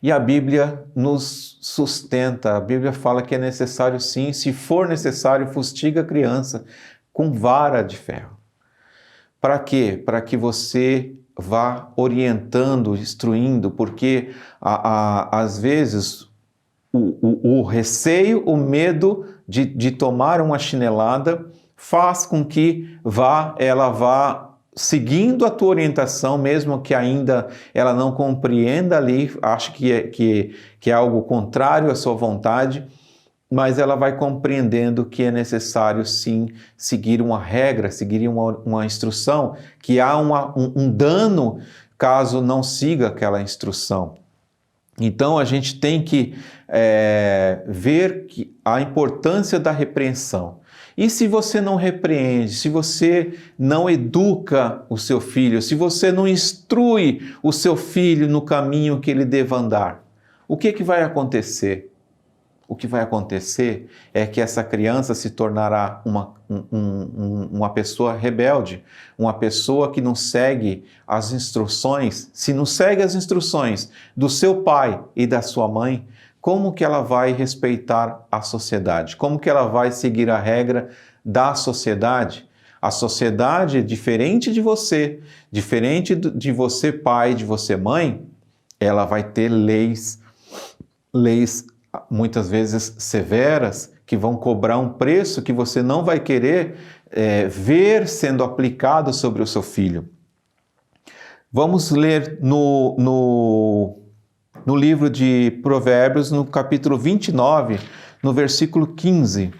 E a Bíblia nos sustenta, a Bíblia fala que é necessário sim, se for necessário, fustiga a criança com vara de ferro. Para quê? Para que você vá orientando, instruindo, porque às vezes o receio, o medo de tomar uma chinelada faz com que ela vá seguindo a tua orientação, mesmo que ainda ela não compreenda ali, acho que é algo contrário à sua vontade, mas ela vai compreendendo que é necessário sim seguir uma regra, seguir uma instrução, que há um dano caso não siga aquela instrução. Então a gente tem que ver a importância da repreensão. E se você não repreende, se você não educa o seu filho, se você não instrui o seu filho no caminho que ele deva andar, o que vai acontecer? O que vai acontecer é que essa criança se tornará uma pessoa rebelde, uma pessoa que não segue as instruções. Se não segue as instruções do seu pai e da sua mãe, como que ela vai respeitar a sociedade? Como que ela vai seguir a regra da sociedade? A sociedade, diferente de você pai, de você mãe, ela vai ter leis muitas vezes severas, que vão cobrar um preço que você não vai querer ver sendo aplicado sobre o seu filho. Vamos ler no livro de Provérbios, no capítulo 29, no versículo 15.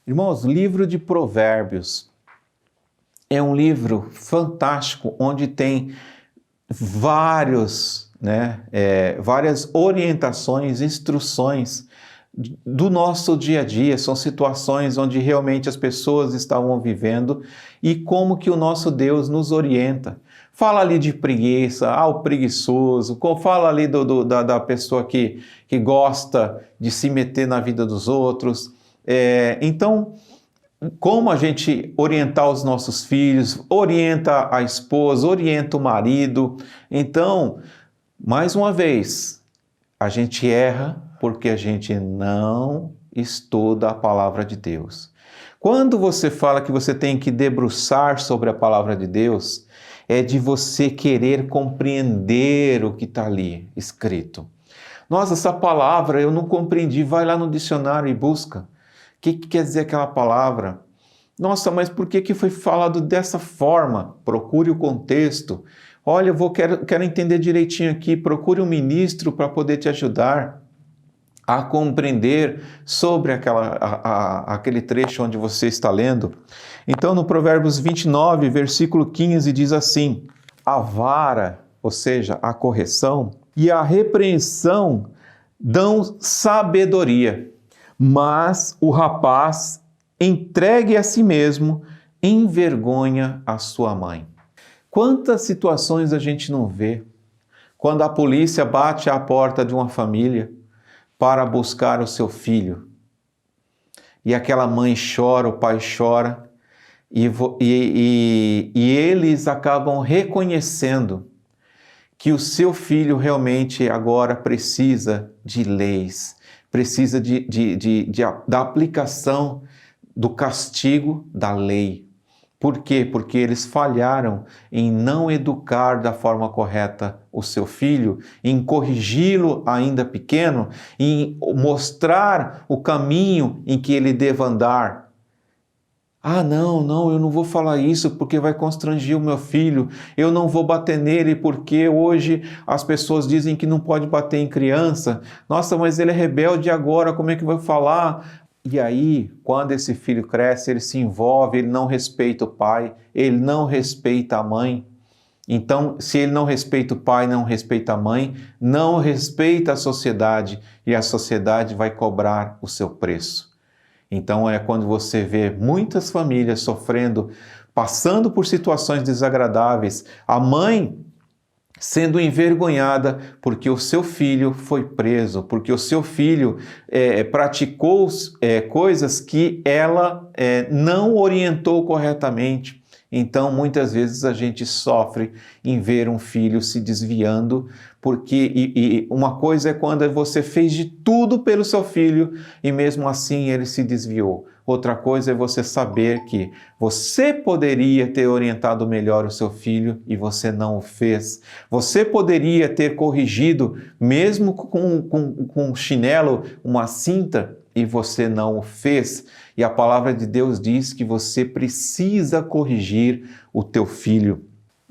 Irmãos, livro de Provérbios é um livro fantástico, onde tem várias orientações, instruções do nosso dia a dia. São situações onde realmente as pessoas estavam vivendo e como que o nosso Deus nos orienta. Fala ali de preguiça, o preguiçoso, fala ali da pessoa que gosta de se meter na vida dos outros. Então, como a gente orientar os nossos filhos, orienta a esposa, orienta o marido. Então, mais uma vez, a gente erra porque a gente não estuda a palavra de Deus. Quando você fala que você tem que debruçar sobre a palavra de Deus, é de você querer compreender o que está ali escrito. Nossa, essa palavra eu não compreendi. Vai lá no dicionário e busca. O que quer dizer aquela palavra? Nossa, mas por que foi falado dessa forma? Procure o contexto. Olha, quero entender direitinho aqui. Procure um ministro para poder te ajudar a compreender sobre aquele trecho onde você está lendo. Então, no Provérbios 29, versículo 15, diz assim: a vara, ou seja, a correção, e a repreensão dão sabedoria, mas o rapaz entregue a si mesmo envergonha a sua mãe. Quantas situações a gente não vê quando a polícia bate à porta de uma família para buscar o seu filho e aquela mãe chora, o pai chora e eles acabam reconhecendo que o seu filho realmente agora precisa de leis, precisa da aplicação do castigo da lei. Por quê? Porque eles falharam em não educar da forma correta o seu filho, em corrigi-lo ainda pequeno, em mostrar o caminho em que ele deva andar. Não, eu não vou falar isso porque vai constranger o meu filho. Eu não vou bater nele porque hoje as pessoas dizem que não pode bater em criança. Nossa, mas ele é rebelde agora, como é que vai falar? E aí, quando esse filho cresce, ele se envolve, ele não respeita o pai, ele não respeita a mãe. Então, se ele não respeita o pai, não respeita a mãe, não respeita a sociedade, e a sociedade vai cobrar o seu preço. Então, é quando você vê muitas famílias sofrendo, passando por situações desagradáveis, a mãe sendo envergonhada porque o seu filho foi preso, porque o seu filho praticou coisas que ela não orientou corretamente. Então, muitas vezes a gente sofre em ver um filho se desviando, porque uma coisa é quando você fez de tudo pelo seu filho e mesmo assim ele se desviou. Outra coisa é você saber que você poderia ter orientado melhor o seu filho e você não o fez. Você poderia ter corrigido, mesmo com um chinelo, uma cinta, e você não o fez. E a palavra de Deus diz que você precisa corrigir o teu filho.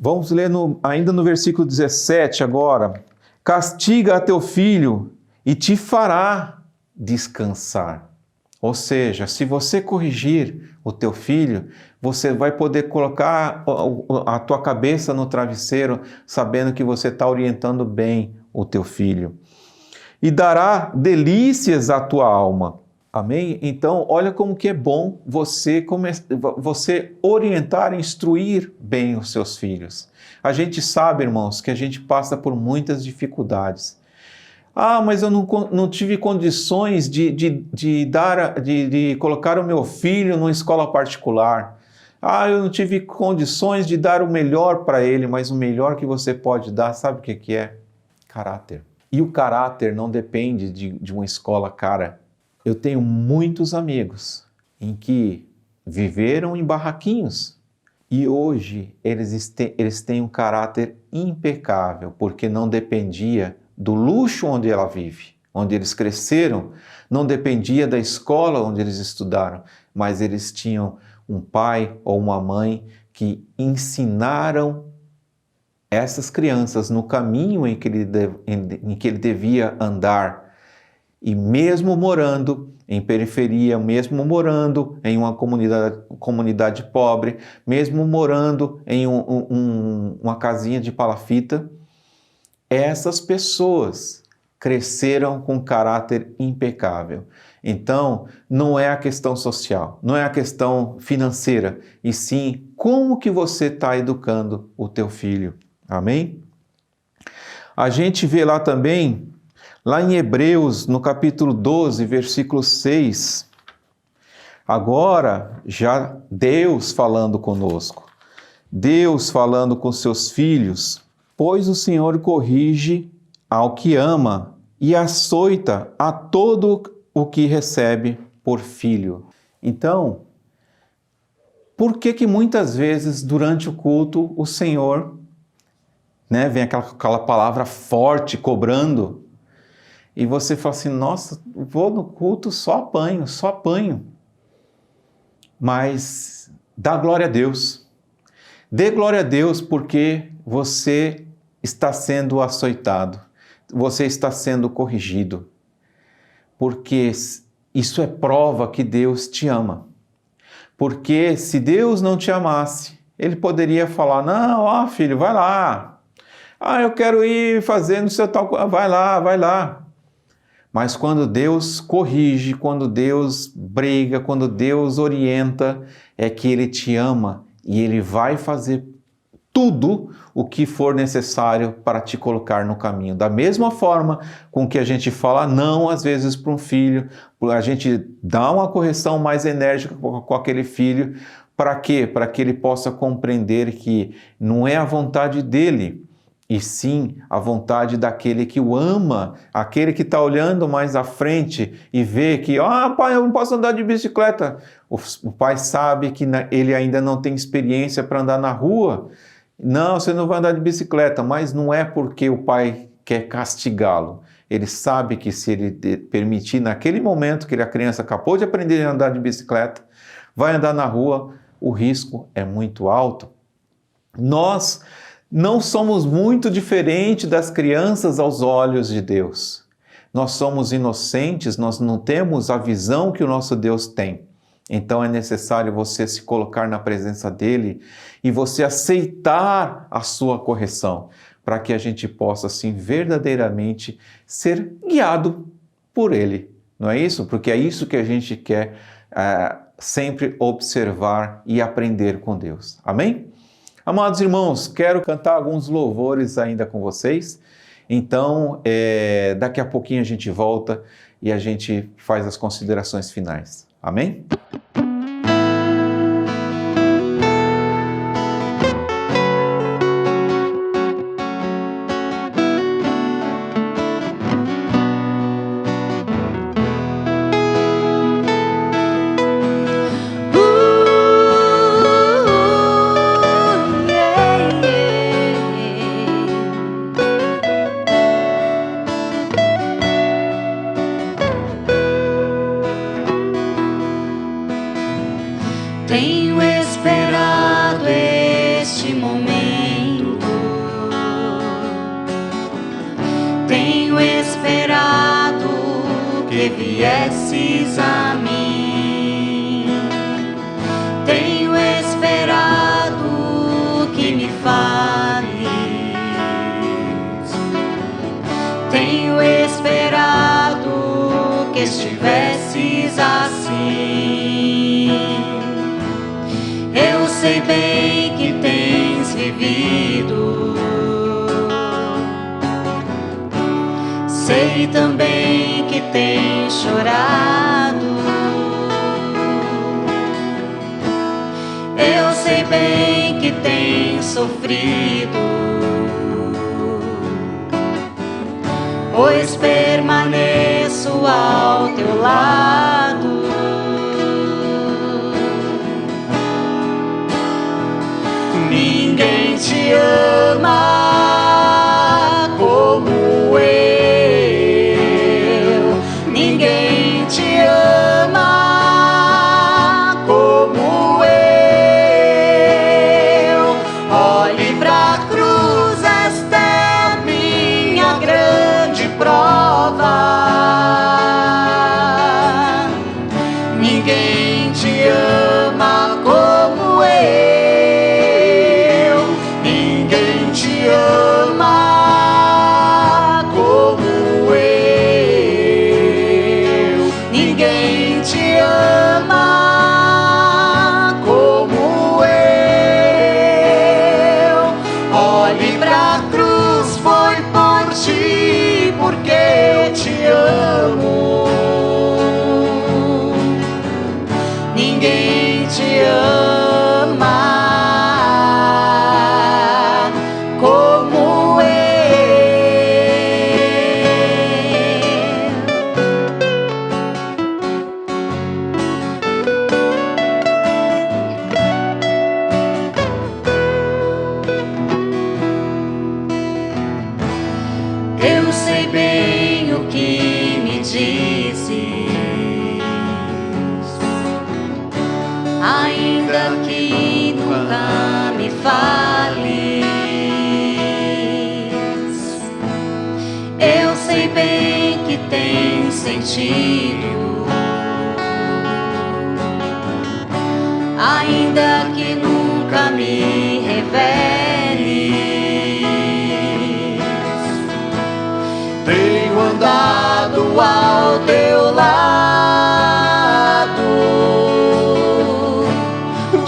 Vamos ler ainda no versículo 17 agora. Castiga a teu filho e te fará descansar. Ou seja, se você corrigir o teu filho, você vai poder colocar a tua cabeça no travesseiro, sabendo que você está orientando bem o teu filho. E dará delícias à tua alma. Amém? Então, olha como que é bom você orientar, instruir bem os seus filhos. A gente sabe, irmãos, que a gente passa por muitas dificuldades. Ah, mas eu não tive condições de colocar o meu filho numa escola particular. Ah, eu não tive condições de dar o melhor para ele, mas o melhor que você pode dar, sabe o que é? Caráter. E o caráter não depende de uma escola cara. Eu tenho muitos amigos em que viveram em barraquinhos e hoje eles têm um caráter impecável, porque não dependia do luxo onde ela vive, onde eles cresceram, não dependia da escola onde eles estudaram, mas eles tinham um pai ou uma mãe que ensinaram essas crianças no caminho em que ele devia andar. E mesmo morando em periferia, mesmo morando em uma comunidade pobre, mesmo morando em uma casinha de palafita, essas pessoas cresceram com caráter impecável. Então, não é a questão social, não é a questão financeira, e sim como que você está educando o teu filho. Amém? A gente vê lá também, lá em Hebreus, no capítulo 12, versículo 6, agora já Deus falando conosco, Deus falando com seus filhos, pois o Senhor corrige ao que ama e açoita a todo o que recebe por filho. Então, por que muitas vezes durante o culto o Senhor, vem aquela palavra forte cobrando e você fala assim, nossa, vou no culto, só apanho. Mas dá glória a Deus. Dê glória a Deus porque você está sendo açoitado, você está sendo corrigido, porque isso é prova que Deus te ama. Porque se Deus não te amasse, Ele poderia falar, não, filho, vai lá. Eu quero ir fazendo seu tal coisa, vai lá. Mas quando Deus corrige, quando Deus briga, quando Deus orienta, é que Ele te ama e Ele vai fazer tudo o que for necessário para te colocar no caminho. Da mesma forma com que a gente fala não, às vezes, para um filho, a gente dá uma correção mais enérgica com aquele filho, para quê? Para que ele possa compreender que não é a vontade dele, e sim a vontade daquele que o ama, aquele que está olhando mais à frente e vê que, pai, eu não posso andar de bicicleta. O pai sabe que ele ainda não tem experiência para andar na rua. Não, você não vai andar de bicicleta, mas não é porque o pai quer castigá-lo. Ele sabe que se ele permitir, naquele momento que a criança acabou de aprender a andar de bicicleta, vai andar na rua, o risco é muito alto. Nós não somos muito diferentes das crianças aos olhos de Deus. Nós somos inocentes, nós não temos a visão que o nosso Deus tem. Então é necessário você se colocar na presença dele e você aceitar a sua correção, para que a gente possa, assim, verdadeiramente ser guiado por ele. Não é isso? Porque é isso que a gente quer sempre observar e aprender com Deus. Amém? Amados irmãos, quero cantar alguns louvores ainda com vocês. Então, daqui a pouquinho a gente volta e a gente faz as considerações finais. Amém? que viesses a mim. Tenho esperado que me fales, tenho esperado que estivesses assim. Eu sei bem que tens vivido, sei também que tens chorado. Eu sei bem que tens sofrido, pois permaneço ao teu lado. Ninguém te ama como eu, ninguém te ama como eu. Olhe pra cruz, esta é a minha grande prova. Ninguém te ama como eu, ninguém te ama como eu, ninguém te ama como eu. Olhe pra cruz, foi por ti, porque eu te amo. Ninguém te ama como eu. Eu sei bem o que me dizes, ainda que nunca me fales. Eu sei bem que tens sentido, ainda que nunca me reveles. Tenho andado ao teu lado,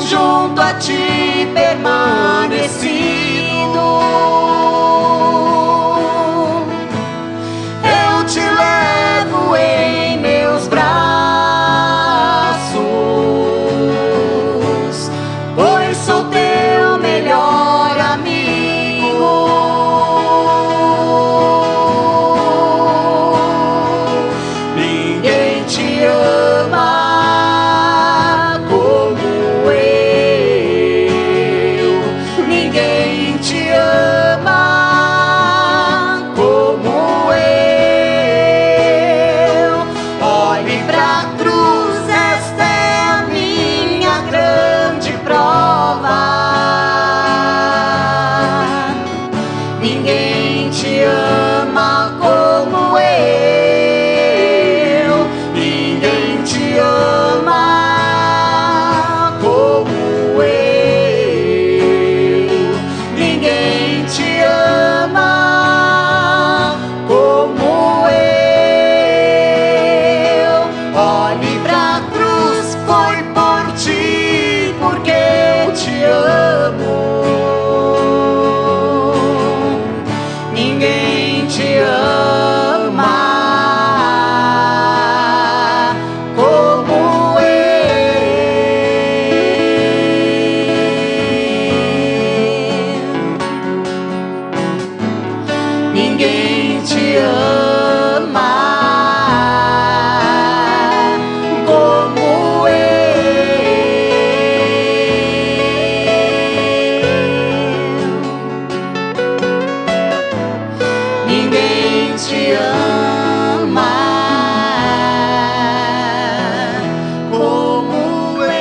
junto a ti permanecido. Eu te levo em meus braços, pois sou teu melhor amigo. Ninguém te ama como eu, ninguém te ama como eu. Olhe pra cruz, esta é a minha grande prova. Ninguém te ama como eu, ninguém te ama como eu, ninguém te ama como eu. Olhe pra cruz, foi por ti, porque eu te amo. Ninguém te ama como eu. Ninguém te ama como eu. Ninguém te ama como eu.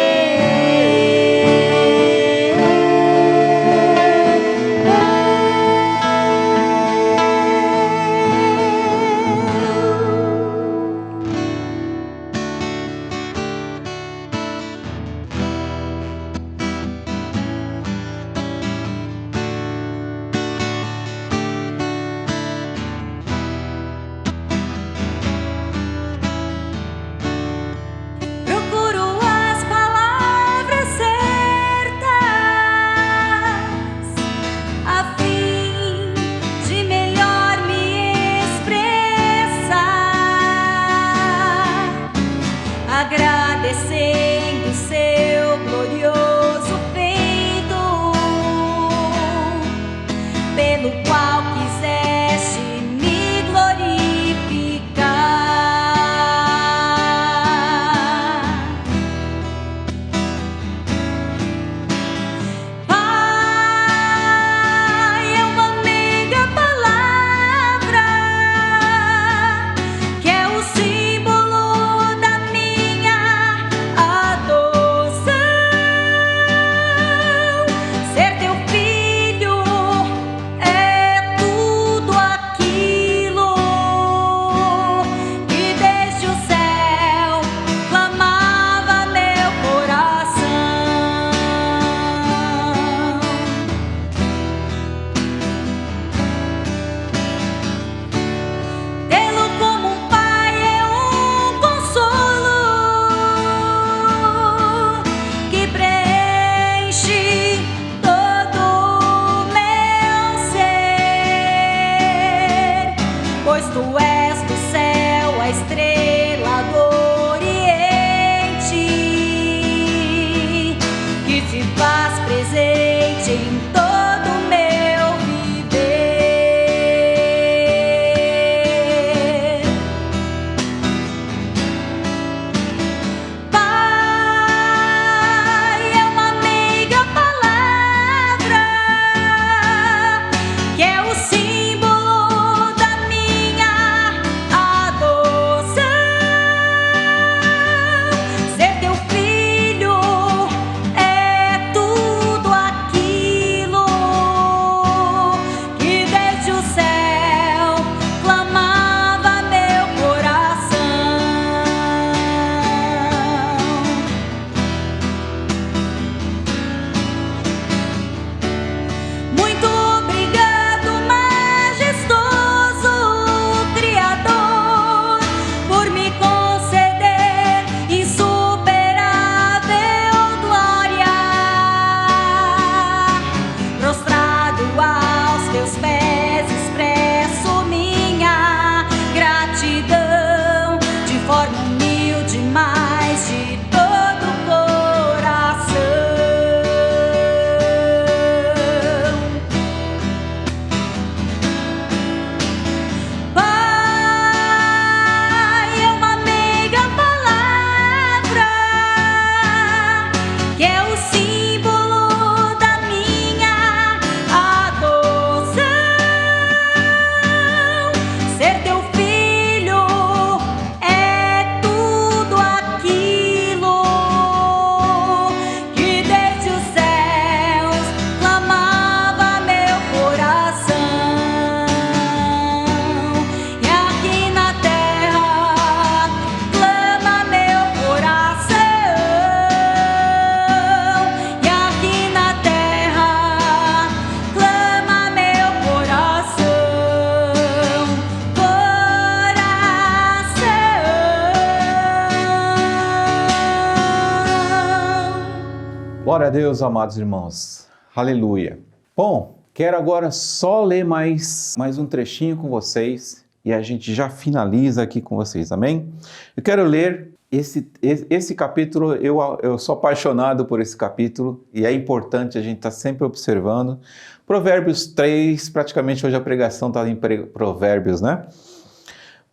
Deus, amados irmãos. Aleluia. Bom, quero agora só ler mais um trechinho com vocês e a gente já finaliza aqui com vocês, amém? Eu quero ler esse capítulo, eu sou apaixonado por esse capítulo e é importante a gente estar sempre observando. Provérbios 3, praticamente hoje a pregação está em Provérbios, né?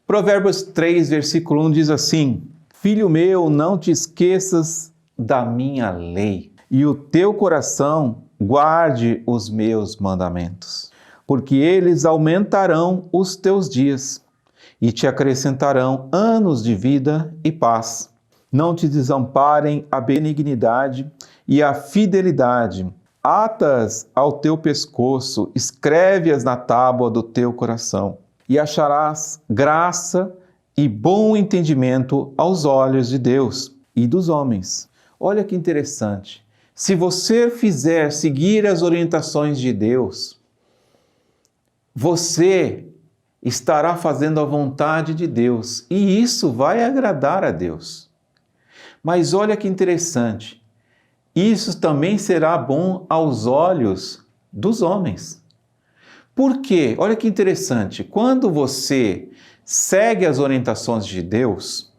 Provérbios 3, versículo 1 diz assim: Filho meu, não te esqueças da minha lei, e o teu coração guarde os meus mandamentos, porque eles aumentarão os teus dias e te acrescentarão anos de vida e paz. Não te desamparem a benignidade e a fidelidade. Ata-as ao teu pescoço, escreve-as na tábua do teu coração, e acharás graça e bom entendimento aos olhos de Deus e dos homens. Olha que interessante. Se você fizer seguir as orientações de Deus, você estará fazendo a vontade de Deus e isso vai agradar a Deus. Mas olha que interessante, isso também será bom aos olhos dos homens. Por quê? Olha que interessante, quando você segue as orientações de Deus,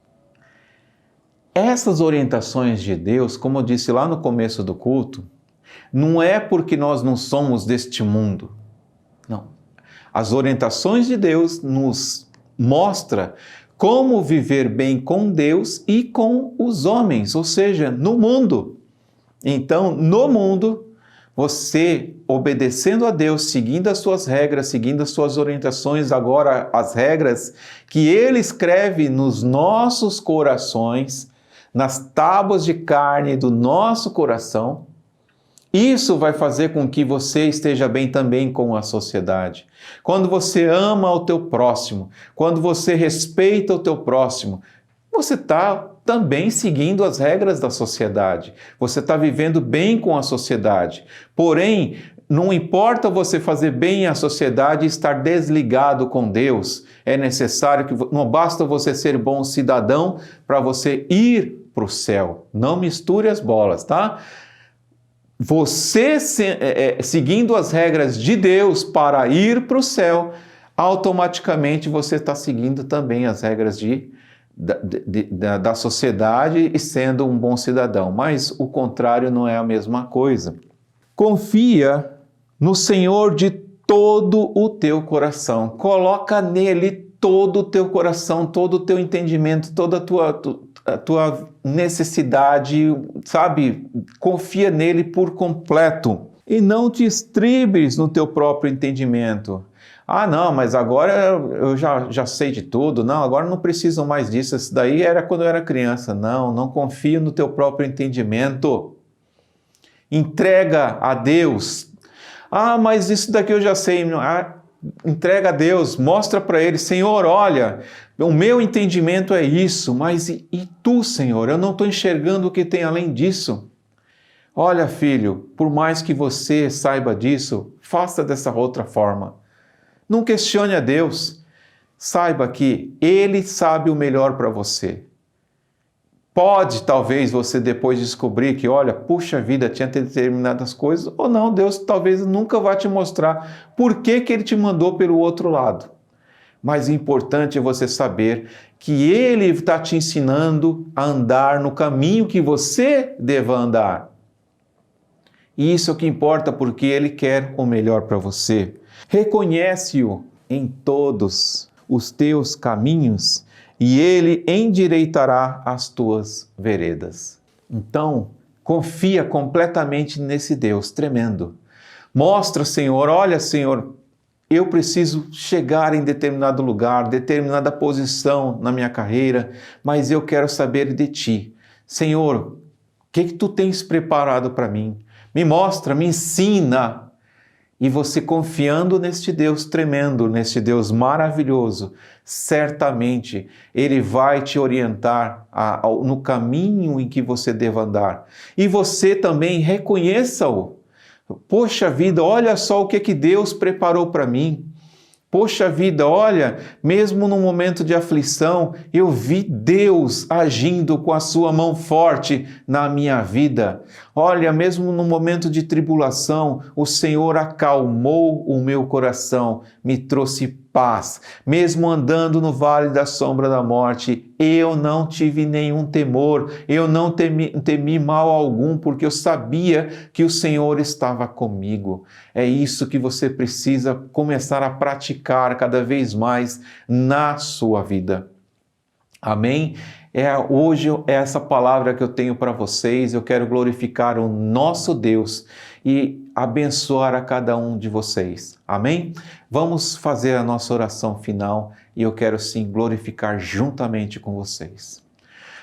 essas orientações de Deus, como eu disse lá no começo do culto, não é porque nós não somos deste mundo, não. As orientações de Deus nos mostram como viver bem com Deus e com os homens, ou seja, no mundo. Então, no mundo, você obedecendo a Deus, seguindo as suas regras, seguindo as suas orientações, agora as regras que Ele escreve nos nossos corações, nas tábuas de carne do nosso coração, isso vai fazer com que você esteja bem também com a sociedade. Quando você ama o teu próximo, quando você respeita o teu próximo, você está também seguindo as regras da sociedade. Você está vivendo bem com a sociedade. Porém, não importa você fazer bem à sociedade e estar desligado com Deus. É necessário que não basta você ser bom cidadão para você ir para o céu. Não misture as bolas, tá? Você seguindo as regras de Deus para ir para o céu, automaticamente você está seguindo também as regras da sociedade e sendo um bom cidadão. Mas o contrário não é a mesma coisa. Confia no Senhor de todo o teu coração. Coloca nele todo o teu coração, todo o teu entendimento, toda a tua necessidade, sabe? Confia nele por completo. E não te estribes no teu próprio entendimento. Ah, não, mas agora eu já sei de tudo. Não, agora não preciso mais disso. Isso daí era quando eu era criança. Não confia no teu próprio entendimento. Entrega a Deus. Ah, mas isso daqui eu já sei. Entrega a Deus, mostra para Ele, Senhor, olha, o meu entendimento é isso, mas e tu, Senhor? Eu não estou enxergando o que tem além disso. Olha, filho, por mais que você saiba disso, faça dessa outra forma. Não questione a Deus. Saiba que Ele sabe o melhor para você. Pode, talvez, você depois descobrir que, olha, puxa vida, tinha determinadas coisas, ou não, Deus talvez nunca vai te mostrar por que Ele te mandou pelo outro lado. Mas o importante é você saber que Ele está te ensinando a andar no caminho que você deva andar. E isso é o que importa, porque Ele quer o melhor para você. Reconhece-o em todos os teus caminhos e Ele endireitará as tuas veredas. Então, confia completamente nesse Deus tremendo. Mostra, Senhor, olha, Senhor, eu preciso chegar em determinado lugar, determinada posição na minha carreira, mas eu quero saber de Ti. Senhor, o que Tu tens preparado para mim? Me mostra, me ensina. E você confiando neste Deus tremendo, neste Deus maravilhoso, certamente Ele vai te orientar no caminho em que você deva andar. E você também reconheça-o. Poxa vida, olha só o que Deus preparou para mim. Poxa vida, olha, mesmo no momento de aflição, eu vi Deus agindo com a sua mão forte na minha vida. Olha, mesmo no momento de tribulação, o Senhor acalmou o meu coração, me trouxe paz. Mesmo andando no vale da sombra da morte, eu não tive nenhum temor, eu não temi mal algum, porque eu sabia que o Senhor estava comigo. É isso que você precisa começar a praticar cada vez mais na sua vida. Amém? Hoje é essa palavra que eu tenho para vocês. Eu quero glorificar o nosso Deus e abençoar a cada um de vocês. Amém? Vamos fazer a nossa oração final e eu quero sim glorificar juntamente com vocês.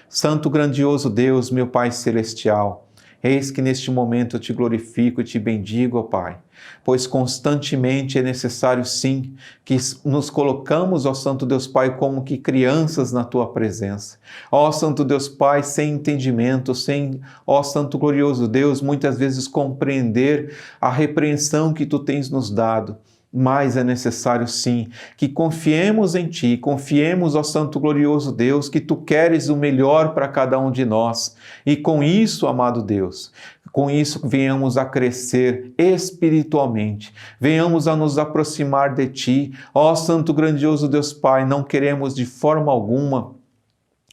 Santo grandioso Deus, meu Pai celestial, eis que neste momento eu te glorifico e te bendigo, ó Pai, pois constantemente é necessário sim que nos colocamos, ó Santo Deus Pai, como que crianças na Tua presença. Ó Santo Deus Pai, sem entendimento, sem, ó Santo glorioso Deus, muitas vezes compreender a repreensão que Tu tens nos dado. Mas é necessário sim que confiemos em Ti, confiemos, ó Santo glorioso Deus, que Tu queres o melhor para cada um de nós. E com isso, amado Deus, com isso venhamos a crescer espiritualmente, venhamos a nos aproximar de Ti. Ó Santo grandioso Deus Pai, não queremos de forma alguma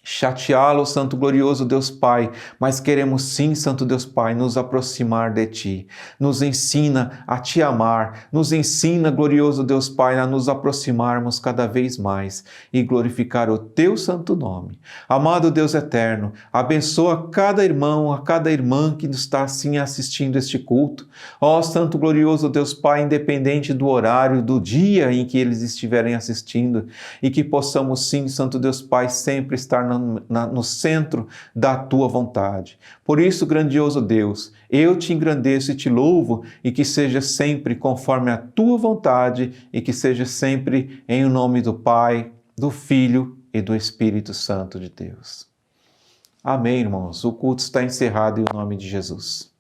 chateá-lo, Santo glorioso Deus Pai, mas queremos sim, Santo Deus Pai, nos aproximar de Ti. Nos ensina a Te amar, nos ensina, glorioso Deus Pai, a nos aproximarmos cada vez mais e glorificar o Teu santo nome. Amado Deus eterno, abençoa cada irmão, a cada irmã que está assim assistindo este culto. Ó Santo glorioso Deus Pai, independente do horário, do dia em que eles estiverem assistindo, e que possamos sim, Santo Deus Pai, sempre estar no centro da Tua vontade. Por isso, grandioso Deus, eu Te engrandeço e Te louvo, e que seja sempre conforme a Tua vontade, e que seja sempre em nome do Pai, do Filho e do Espírito Santo de Deus. Amém, irmãos. O culto está encerrado em nome de Jesus.